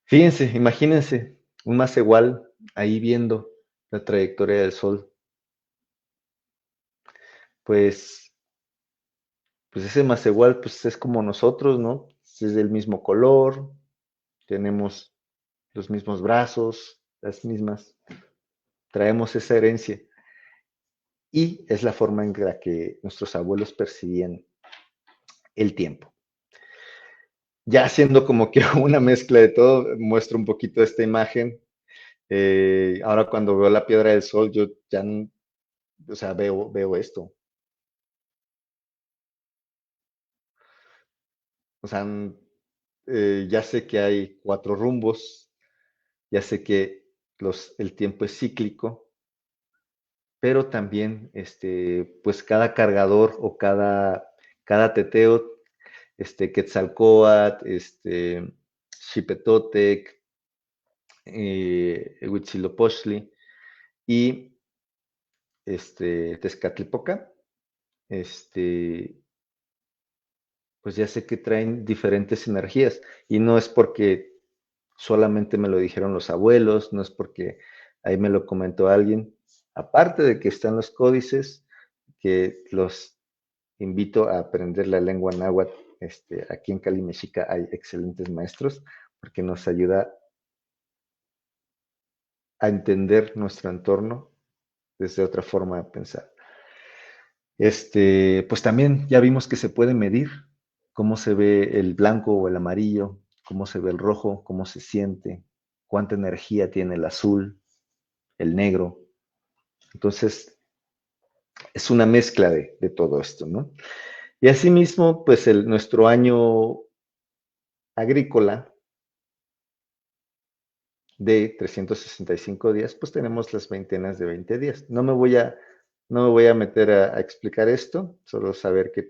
Fíjense, imagínense un más igual ahí viendo la trayectoria del Sol. Pues, pues ese más igual pues es como nosotros, ¿no? Es del mismo color, tenemos los mismos brazos, las mismas, traemos esa herencia. Y es la forma en la que nuestros abuelos percibían el tiempo. Ya haciendo como que una mezcla de todo, muestro un poquito esta imagen. Ahora cuando veo la piedra del sol, yo ya, o sea, veo esto. O sea, ya sé que hay cuatro rumbos, ya sé que el tiempo es cíclico, pero también, pues cada cargador o cada teteo, Quetzalcóatl, Xipetotec, Huitzilopochtli y Tezcatlipoca, este, pues ya sé que traen diferentes energías y no es porque solamente me lo dijeron los abuelos, no es porque ahí me lo comentó alguien, aparte de que están los códices, que los invito a aprender la lengua náhuatl. Aquí en Cali, Mexica, hay excelentes maestros porque nos ayuda a entender nuestro entorno desde otra forma de pensar. Pues también ya vimos que se puede medir cómo se ve el blanco o el amarillo, cómo se ve el rojo, cómo se siente, cuánta energía tiene el azul, el negro. Entonces, es una mezcla de todo esto, ¿no? Y asimismo, pues nuestro año agrícola de 365 días, pues tenemos las veintenas de 20 días. No me voy a meter a explicar esto, solo saber que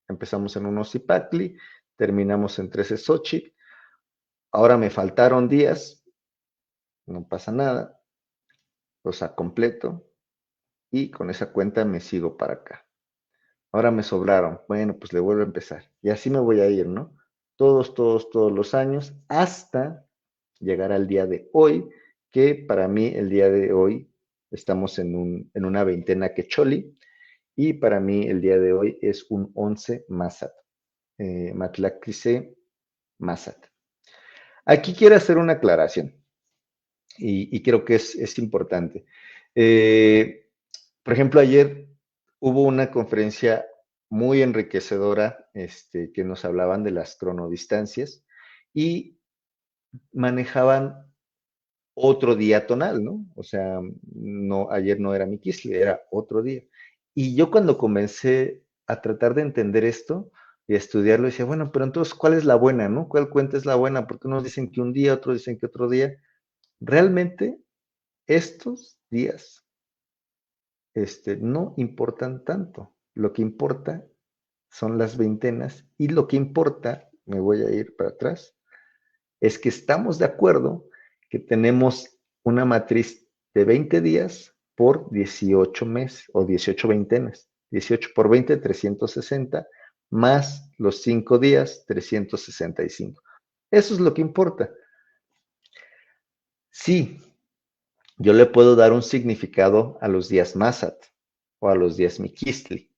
empezamos en un Ocipacli, terminamos en 13 Xochitl, ahora me faltaron días, no pasa nada, o sea, completo, y con esa cuenta me sigo para acá. Ahora me sobraron, bueno, pues le vuelvo a empezar. Y así me voy a ir, ¿no? Todos los años hasta llegar al día de hoy, que para mí el día de hoy estamos en una veintena quecholi y para mí el día de hoy es un 11 Masat, Matlacrise Masat. Aquí quiero hacer una aclaración y creo que es importante. Eh, por ejemplo, ayer hubo una conferencia muy enriquecedora que nos hablaban de las cronodistancias y manejaban otro día tonal, ¿no? O sea, no, ayer no era mi Kisle, era otro día. Y yo cuando comencé a tratar de entender esto y a estudiarlo, decía, bueno, pero entonces, ¿cuál es la buena, no? ¿Cuál cuenta es la buena? Porque unos dicen que un día, otros dicen que otro día. Realmente, estos días, no importan tanto. Lo que importa son las veintenas y lo que importa, me voy a ir para atrás, es que estamos de acuerdo que tenemos una matriz de 20 días por 18 meses o 18 veintenas. 18 por 20, 360, más los 5 días, 365. Eso es lo que importa. Sí, yo le puedo dar un significado a los días Masat o a los días Miquistli.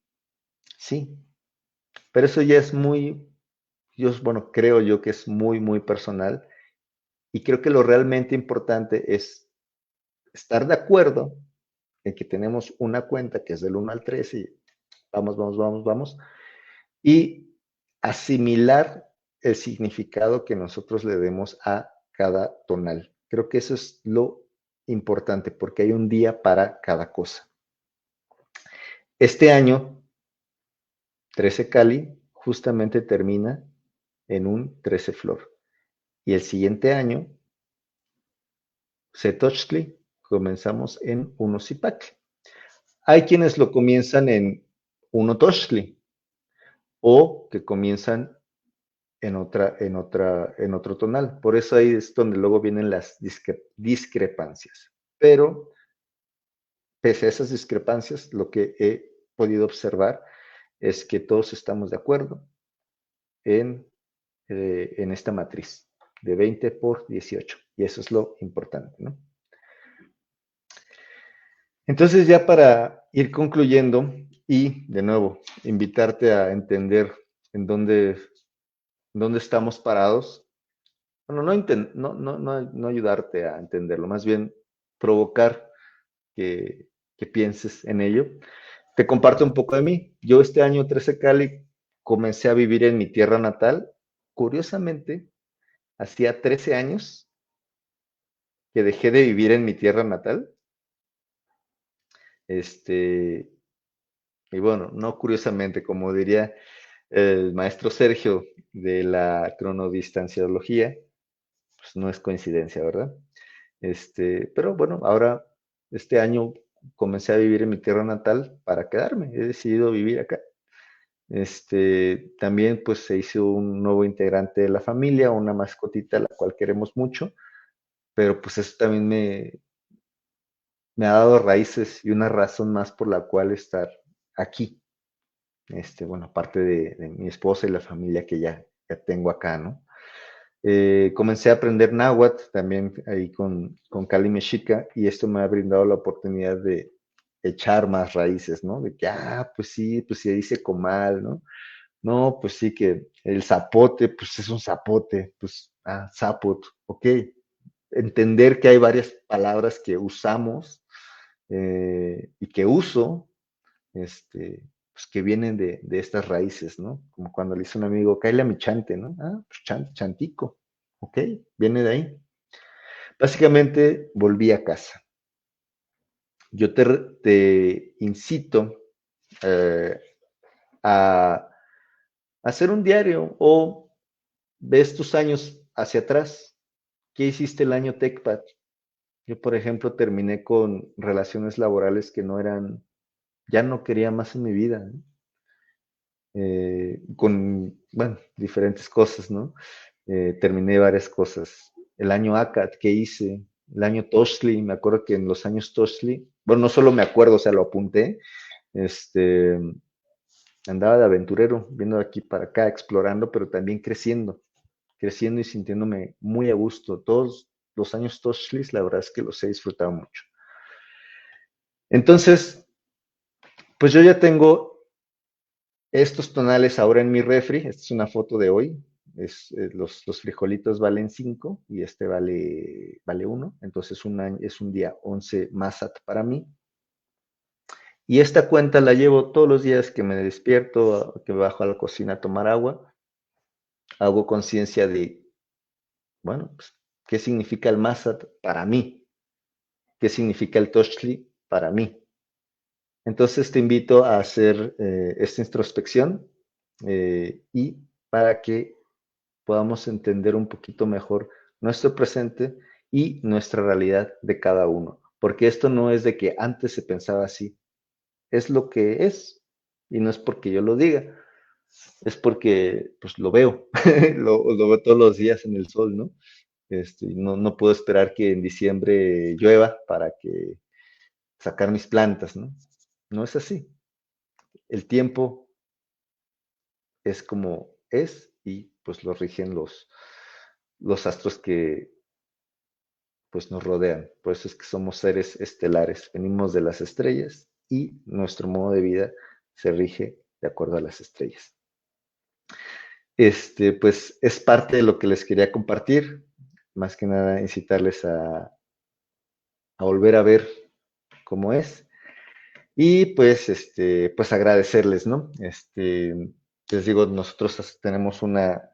Sí, pero eso ya es bueno, creo yo que es muy personal y creo que lo realmente importante es estar de acuerdo en que tenemos una cuenta que es del 1 al 3 y vamos, y asimilar el significado que nosotros le demos a cada tonal. Creo que eso es lo importante porque hay un día para cada cosa. Este año, 13 Cali, justamente termina en un 13 Flor. Y el siguiente año, Setochtli, comenzamos en un Zipac. Hay quienes lo comienzan en un Otochtli o que comienzan en otro tonal. Por eso ahí es donde luego vienen las discrepancias. Pero pese a esas discrepancias, lo que he podido observar es que todos estamos de acuerdo en esta matriz de 20 por 18. Y eso es lo importante, ¿no? Entonces ya para ir concluyendo y de nuevo invitarte a entender en dónde estamos parados. Bueno, no ayudarte a entenderlo, más bien provocar que pienses en ello. Te comparto un poco de mí. Yo este año 13 Cali comencé a vivir en mi tierra natal. Curiosamente, hacía 13 años que dejé de vivir en mi tierra natal. Este, y bueno, no curiosamente, como diría el maestro Sergio de la cronodistanciología, pues no es coincidencia, ¿verdad? Pero bueno, ahora este año comencé a vivir en mi tierra natal para quedarme. He decidido vivir acá. También pues se hizo un nuevo integrante de la familia, una mascotita a la cual queremos mucho. pero pues eso también me ha dado raíces y una razón más por la cual estar aquí. Bueno, aparte de mi esposa y la familia que ya tengo acá, ¿no? Comencé a aprender náhuatl también ahí con Cali Mexica y esto me ha brindado la oportunidad de echar más raíces, ¿no? De que, pues sí, dice comal, ¿no? No, pues sí, que el zapote, pues es un zapote, pues, zapot, ok. Entender que hay varias palabras que usamos y que uso, pues que vienen de estas raíces, ¿no? Como cuando le dice un amigo, cáele a mi chante, ¿no? Pues chantico, ok, viene de ahí. Básicamente volví a casa. Yo te incito eh, a hacer un diario o ves tus años hacia atrás. ¿Qué hiciste el año TechPad? Yo, por ejemplo, terminé con relaciones laborales que no eran, ya no quería más en mi vida, ¿no? Con, bueno, diferentes cosas, ¿no? Terminé varias cosas. El año ACAD que hice, el año Toshli, me acuerdo que en los años Toshli, bueno, no solo me acuerdo, o sea, lo apunté, este, andaba de aventurero, viendo de aquí para acá, explorando, pero también creciendo y sintiéndome muy a gusto. Todos los años Toshlis, la verdad es que los he disfrutado mucho. Entonces, pues yo ya tengo estos tonales ahora en mi refri. Esta es una foto de hoy. Los frijolitos valen 5 y este vale 1. Entonces es un día 11 Massat para mí. Y esta cuenta la llevo todos los días que me despierto, que bajo a la cocina a tomar agua. Hago conciencia de, bueno, pues, ¿qué significa el Massat para mí? ¿Qué significa el Toshli para mí? Entonces te invito a hacer esta introspección y para que podamos entender un poquito mejor nuestro presente y nuestra realidad de cada uno. Porque esto no es de que antes se pensaba así, es lo que es y no es porque yo lo diga, es porque pues lo veo, lo veo todos los días en el sol, ¿no? No puedo esperar que en diciembre llueva para que sacar mis plantas, ¿no? No es así. El tiempo es como es y pues lo rigen los astros que pues nos rodean. Por eso es que somos seres estelares, venimos de las estrellas y nuestro modo de vida se rige de acuerdo a las estrellas. Pues es parte de lo que les quería compartir, más que nada incitarles a volver a ver cómo es y pues agradecerles, ¿no? Les digo, nosotros tenemos una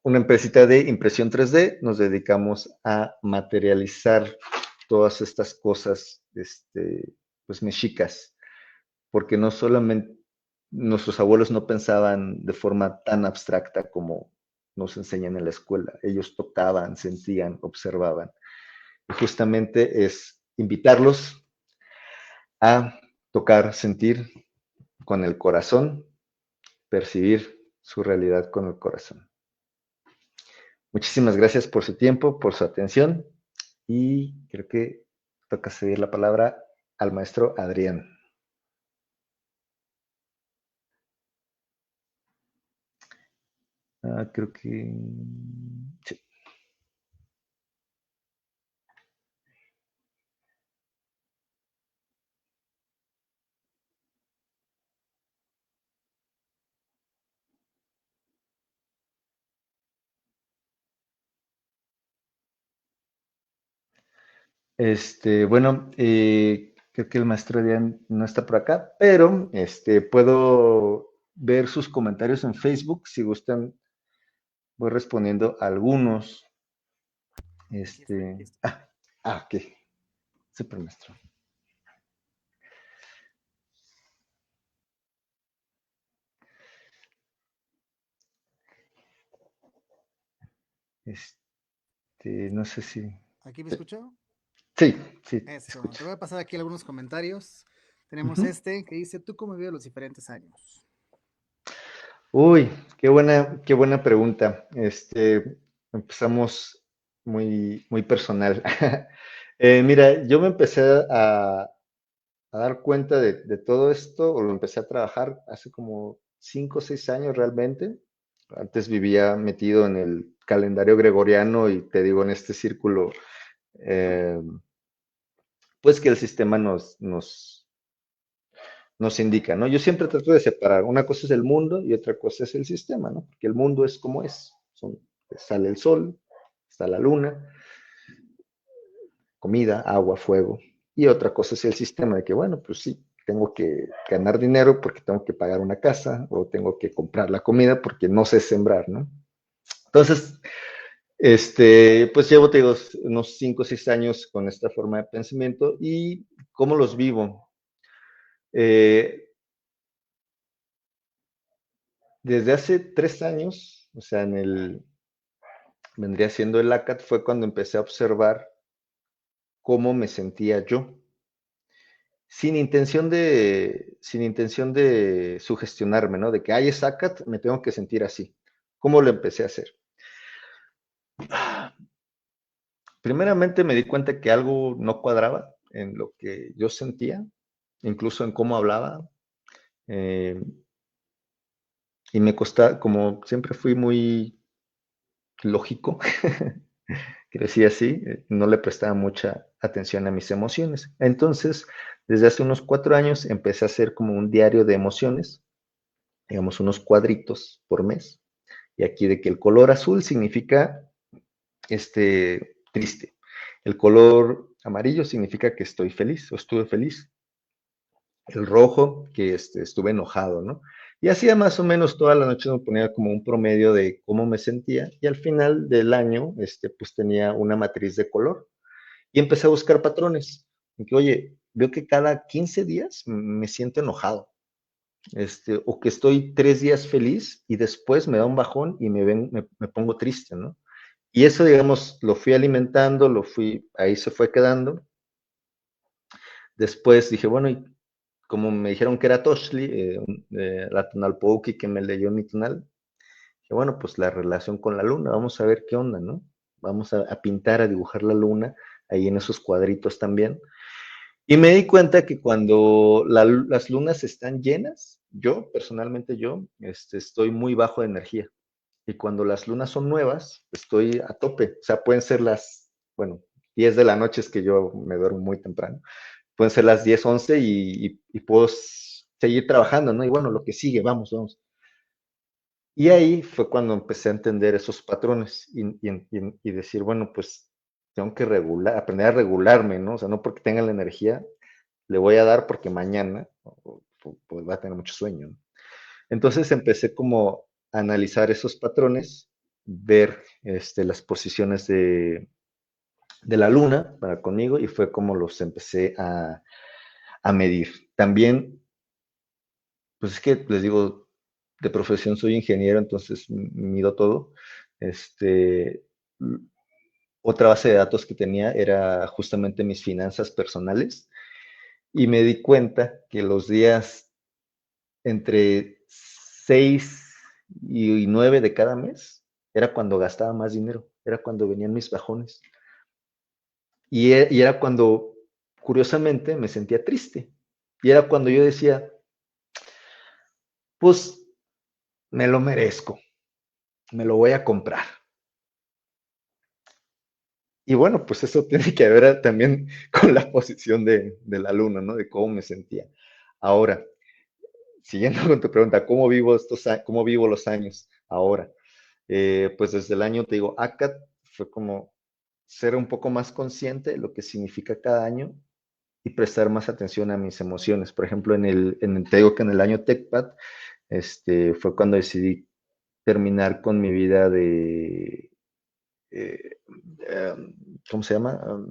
empresita de impresión 3D, nos dedicamos a materializar todas estas cosas, pues mexicas, porque no solamente nuestros abuelos no pensaban de forma tan abstracta como nos enseñan en la escuela, ellos tocaban, sentían, observaban. Y justamente es invitarlos a tocar, sentir con el corazón, percibir su realidad con el corazón. Muchísimas gracias por su tiempo, por su atención y creo que toca ceder la palabra al maestro Adrián. Creo que sí. Bueno, creo que el maestro Adrián no está por acá, pero puedo ver sus comentarios en Facebook. Si gustan, voy respondiendo a algunos. Aquí estoy, aquí Este, estoy. ah, ok, super maestro. No sé si. ¿Aquí me escuchó? Sí, sí, te Eso. escucho. Te voy a pasar aquí algunos comentarios. Tenemos Ujú. este que dice, ¿tú cómo vives los diferentes años? Uy, qué buena pregunta. Empezamos. muy personal. Mira, yo me empecé a dar cuenta de todo esto, o lo empecé a trabajar hace como 5 o 6 años realmente. Antes vivía metido en el calendario gregoriano y te digo, en este círculo, eh, pues que el sistema nos indica, ¿no? Yo siempre trato de separar, una cosa es el mundo y otra cosa es el sistema, ¿no? Porque el mundo es como es, sale el sol, está la luna, comida, agua, fuego, y otra cosa es el sistema de que, bueno, pues sí, tengo que ganar dinero porque tengo que pagar una casa o tengo que comprar la comida porque no sé sembrar, ¿no? Entonces, pues llevo, te digo, unos 5 o 6 años con esta forma de pensamiento y cómo los vivo. Eh, Desde hace 3 años, o sea, vendría siendo el ACAT, fue cuando empecé a observar cómo me sentía yo, sin intención de sugestionarme, ¿no? De que, ay, es ACAT, me tengo que sentir así. ¿Cómo lo empecé a hacer? Primeramente me di cuenta que algo no cuadraba en lo que yo sentía, incluso en cómo hablaba, eh, y me costaba, como siempre fui muy lógico, crecí así, no le prestaba mucha atención a mis emociones. Entonces, desde hace unos 4 años empecé a hacer como un diario de emociones, digamos unos cuadritos por mes. Y aquí de que el color azul significa triste. El color amarillo significa que estoy feliz o estuve feliz. El rojo, que estuve enojado, ¿no? Y hacía más o menos toda la noche me ponía como un promedio de cómo me sentía y al final del año, pues tenía una matriz de color y empecé a buscar patrones. Y que, oye, veo que cada 15 días me siento enojado, o que estoy 3 días feliz y después me da un bajón y me pongo triste, ¿no? Y eso, digamos, lo fui alimentando, ahí se fue quedando. Después dije, bueno, y como me dijeron que era Toshli, la Tonalpouki que me leyó mi tonal, dije, bueno, pues la relación con la luna, vamos a ver qué onda, ¿no? Vamos a pintar, a dibujar la luna ahí en esos cuadritos también. Y me di cuenta que cuando las lunas están llenas, personalmente estoy muy bajo de energía. Y cuando las lunas son nuevas, estoy a tope. O sea, pueden ser bueno, 10 de la noche, es que yo me duermo muy temprano. Pueden ser las 10 11 y puedo seguir trabajando, ¿no? Y bueno, lo que sigue, vamos, vamos. Y ahí fue cuando empecé a entender esos patrones y decir, bueno, pues tengo que aprender a regularme, ¿no? O sea, no porque tenga la energía, le voy a dar porque mañana pues, va a tener mucho sueño, ¿no? Entonces empecé como a analizar esos patrones, ver las posiciones de la luna para conmigo y fue como los empecé a medir. También, pues es que les digo, de profesión soy ingeniero, entonces mido todo. Este, Otra base de datos que tenía era justamente mis finanzas personales y me di cuenta que los días entre 6 y 9 de cada mes era cuando gastaba más dinero, era cuando venían mis bajones. Y era cuando, curiosamente, me sentía triste. Y era cuando yo decía, pues me lo merezco, me lo voy a comprar. Y bueno, pues eso tiene que ver también con la posición de la luna, ¿no? De cómo me sentía. Ahora, siguiendo con tu pregunta, cómo vivo los años ahora? Pues desde el año, te digo, ACAT fue como ser un poco más consciente de lo que significa cada año y prestar más atención a mis emociones. Por ejemplo, te digo que en el año TechPad, fue cuando decidí terminar con mi vida eh, eh, ¿cómo se llama?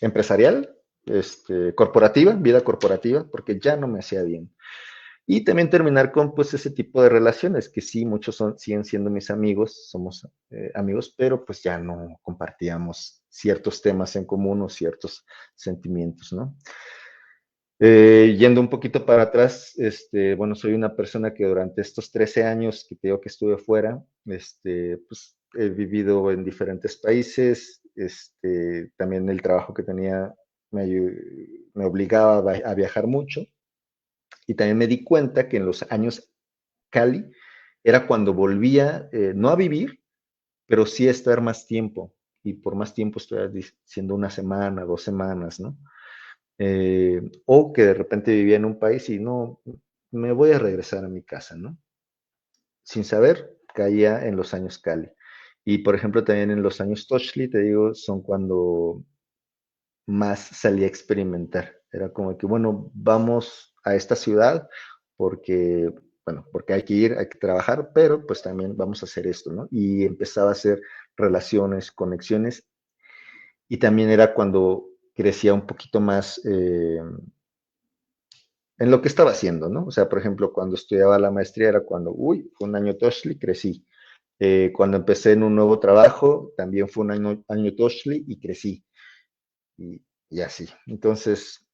Empresarial, corporativa, vida corporativa, porque ya no me hacía bien. Y también terminar con pues ese tipo de relaciones que sí, siguen siendo mis amigos, somos amigos, pero pues ya no compartíamos ciertos temas en común o ciertos sentimientos, ¿no? Yendo un poquito para atrás, bueno, soy una persona que durante estos 13 años que te digo que estuve fuera, pues he vivido en diferentes países, también el trabajo que tenía me obligaba a viajar mucho y también me di cuenta que en los años Cali era cuando volvía, no a vivir, pero sí a estar más tiempo. Y por más tiempo estoy diciendo una semana, 2 semanas, ¿no? O que de repente vivía en un país y no, me voy a regresar a mi casa, ¿no? Sin saber, caía en los años Cali. Y por ejemplo, también en los años Tochli, te digo, son cuando más salí a experimentar. Era como que, bueno, vamos a esta ciudad porque, bueno, porque hay que ir, hay que trabajar, pero pues también vamos a hacer esto, ¿no? Y empezaba a hacer relaciones, conexiones, y también era cuando crecía un poquito más en lo que estaba haciendo, ¿no? O sea, por ejemplo, cuando estudiaba la maestría era cuando, uy, fue un año Toshli, crecí. Cuando empecé en un nuevo trabajo, también fue un año Toshli y crecí. Y así. Entonces,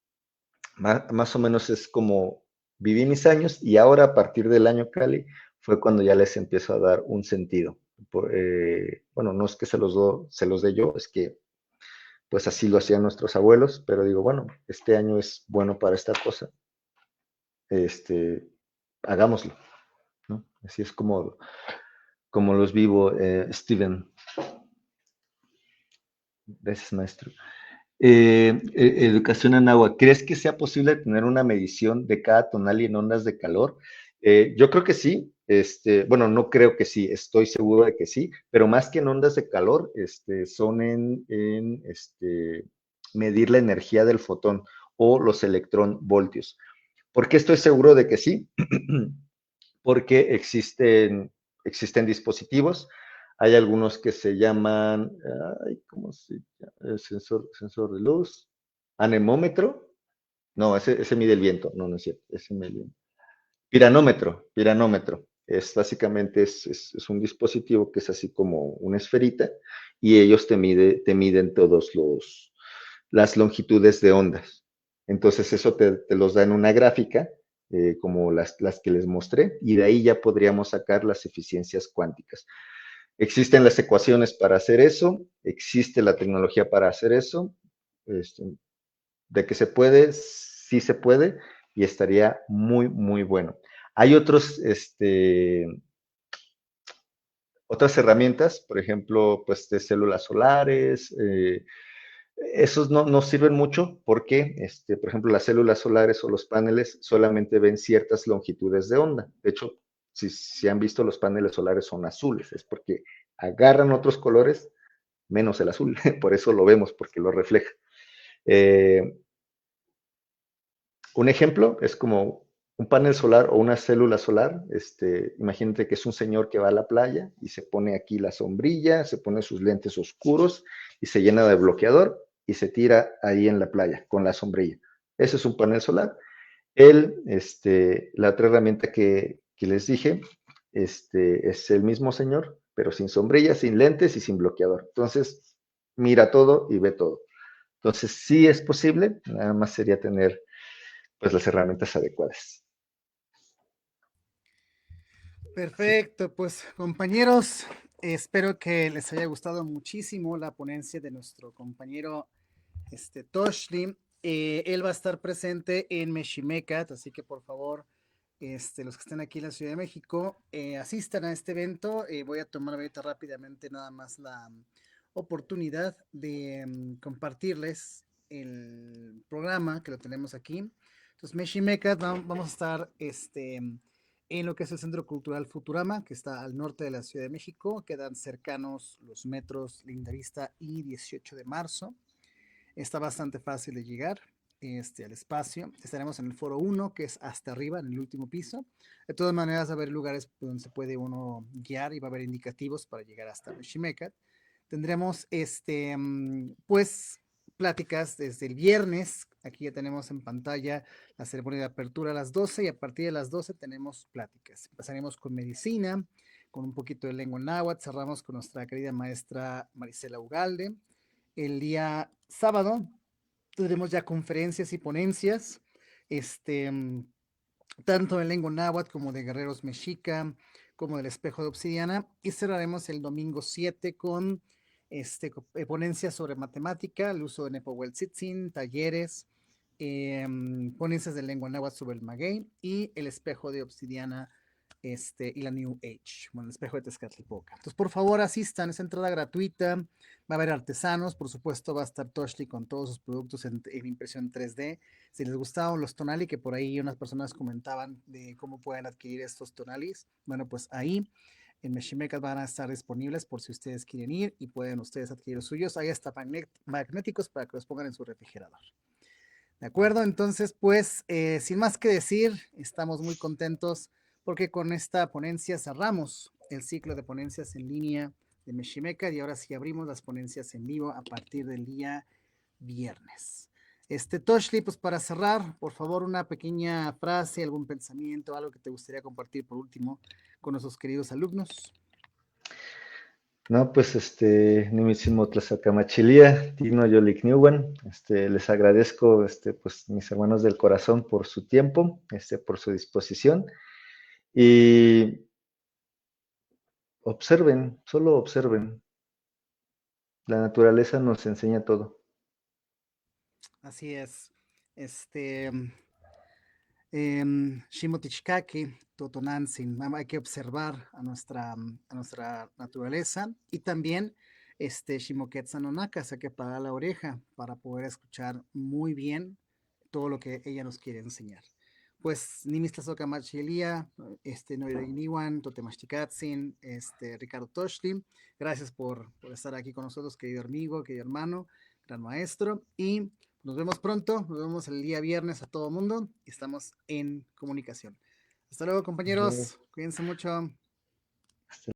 más o menos es como viví mis años y ahora a partir del año Cali fue cuando ya les empiezo a dar un sentido. Bueno, no es que se los dé yo, es que pues así lo hacían nuestros abuelos, pero digo, bueno, este año es bueno para esta cosa, este, hagámoslo, ¿no? Así es como los vivo, Steven. Gracias, maestro. Educación en agua. ¿Crees que sea posible tener una medición de cada tonal y en ondas de calor? Yo creo que sí. Bueno, no creo que sí, estoy seguro de que sí, pero más que en ondas de calor, son en medir la energía del fotón o los electronvoltios. ¿Por qué estoy seguro de que sí? Porque existen dispositivos. Hay algunos que se llaman, ay, ¿cómo se llama? Sensor de luz, anemómetro. No, ese mide el viento. No, no es cierto. Ese mide el viento. Piranómetro. Básicamente es un dispositivo que es así como una esferita y ellos te miden todos las longitudes de ondas. Entonces eso te los da en una gráfica, como las que les mostré, y de ahí ya podríamos sacar las eficiencias cuánticas. Existen las ecuaciones para hacer eso, existe la tecnología para hacer eso. Este, de que se puede, sí se puede, y estaría muy, muy bueno. Hay otras herramientas, por ejemplo, pues de células solares. Esos no sirven mucho porque, por ejemplo, las células solares o los paneles solamente ven ciertas longitudes de onda. De hecho, si han visto, los paneles solares son azules, es porque agarran otros colores menos el azul, por eso lo vemos, porque lo refleja. Eh, un ejemplo es como un panel solar o una célula solar. Imagínate que es un señor que va a la playa y se pone aquí la sombrilla, se pone sus lentes oscuros y se llena de bloqueador y se tira ahí en la playa con la sombrilla. Ese es un panel solar. La otra herramienta que les dije, es el mismo señor, pero sin sombrilla, sin lentes y sin bloqueador. Entonces, mira todo y ve todo. Entonces, sí es posible, nada más sería tener pues las herramientas adecuadas. Sí. Perfecto, pues compañeros, espero que les haya gustado muchísimo la ponencia de nuestro compañero Toshli. Él va a estar presente en Meximecat, así que por favor, los que estén aquí en la Ciudad de México, asistan a este evento. Voy a tomar ahorita rápidamente nada más la oportunidad de compartirles el programa que lo tenemos aquí. Entonces, Meximecat, vamos a estar en lo que es el Centro Cultural Futurama, que está al norte de la Ciudad de México. Quedan cercanos los metros Lindavista y 18 de marzo. Está bastante fácil de llegar al espacio. Estaremos en el foro 1, que es hasta arriba, en el último piso. De todas maneras, va a haber lugares donde se puede uno guiar y va a haber indicativos para llegar hasta Meximecat. Tendremos, pues, pláticas desde el viernes. Aquí ya tenemos en pantalla la ceremonia de apertura a las 12 y a partir de las 12 tenemos pláticas. Empezaremos con medicina, con un poquito de lengua náhuatl. Cerramos con nuestra querida maestra Marisela Ugalde. El día sábado tendremos ya conferencias y ponencias. este, tanto en lengua náhuatl como de guerreros mexica, como del espejo de obsidiana, y cerraremos el domingo 7 con ponencias sobre matemática, el uso de Nepohualtzitzin, talleres, ponencias de lengua náhuatl sobre el maguey y el espejo de obsidiana y la New Age, bueno, el espejo de Tezcatlipoca. Entonces, por favor, asistan, es entrada gratuita, va a haber artesanos, por supuesto, va a estar Toshli con todos sus productos en impresión 3D. Si les gustaban los tonali, que por ahí unas personas comentaban de cómo pueden adquirir estos tonalis, bueno, pues ahí en Meshimecas van a estar disponibles por si ustedes quieren ir y pueden ustedes adquirir los suyos. Ahí hasta magnéticos para que los pongan en su refrigerador. ¿De acuerdo? Entonces, pues, sin más que decir, estamos muy contentos porque con esta ponencia cerramos el ciclo de ponencias en línea de Meximeca y ahora sí abrimos las ponencias en vivo a partir del día viernes. Toshli, pues para cerrar, por favor, una pequeña frase, algún pensamiento, algo que te gustaría compartir por último con nuestros queridos alumnos. No, pues Nimísimo Tlazacamachilia, Tino Yolikniuan, les agradezco, pues mis hermanos del corazón por su tiempo, por su disposición y observen, solo observen. La naturaleza nos enseña todo. Así es. Shimotichkaki, Totonantzin. Hay que observar a nuestra naturaleza y también Shimoquetzanonaka, hay que parar la oreja para poder escuchar muy bien todo lo que ella nos quiere enseñar. Pues Nimistazoka Machilia, Noiriniwan, Totemachikatzin, Ricardo Toshli, gracias por estar aquí con nosotros, querido amigo, querido hermano, gran maestro, y nos vemos pronto, nos vemos el día viernes a todo mundo y estamos en comunicación. Hasta luego, compañeros. Cuídense mucho.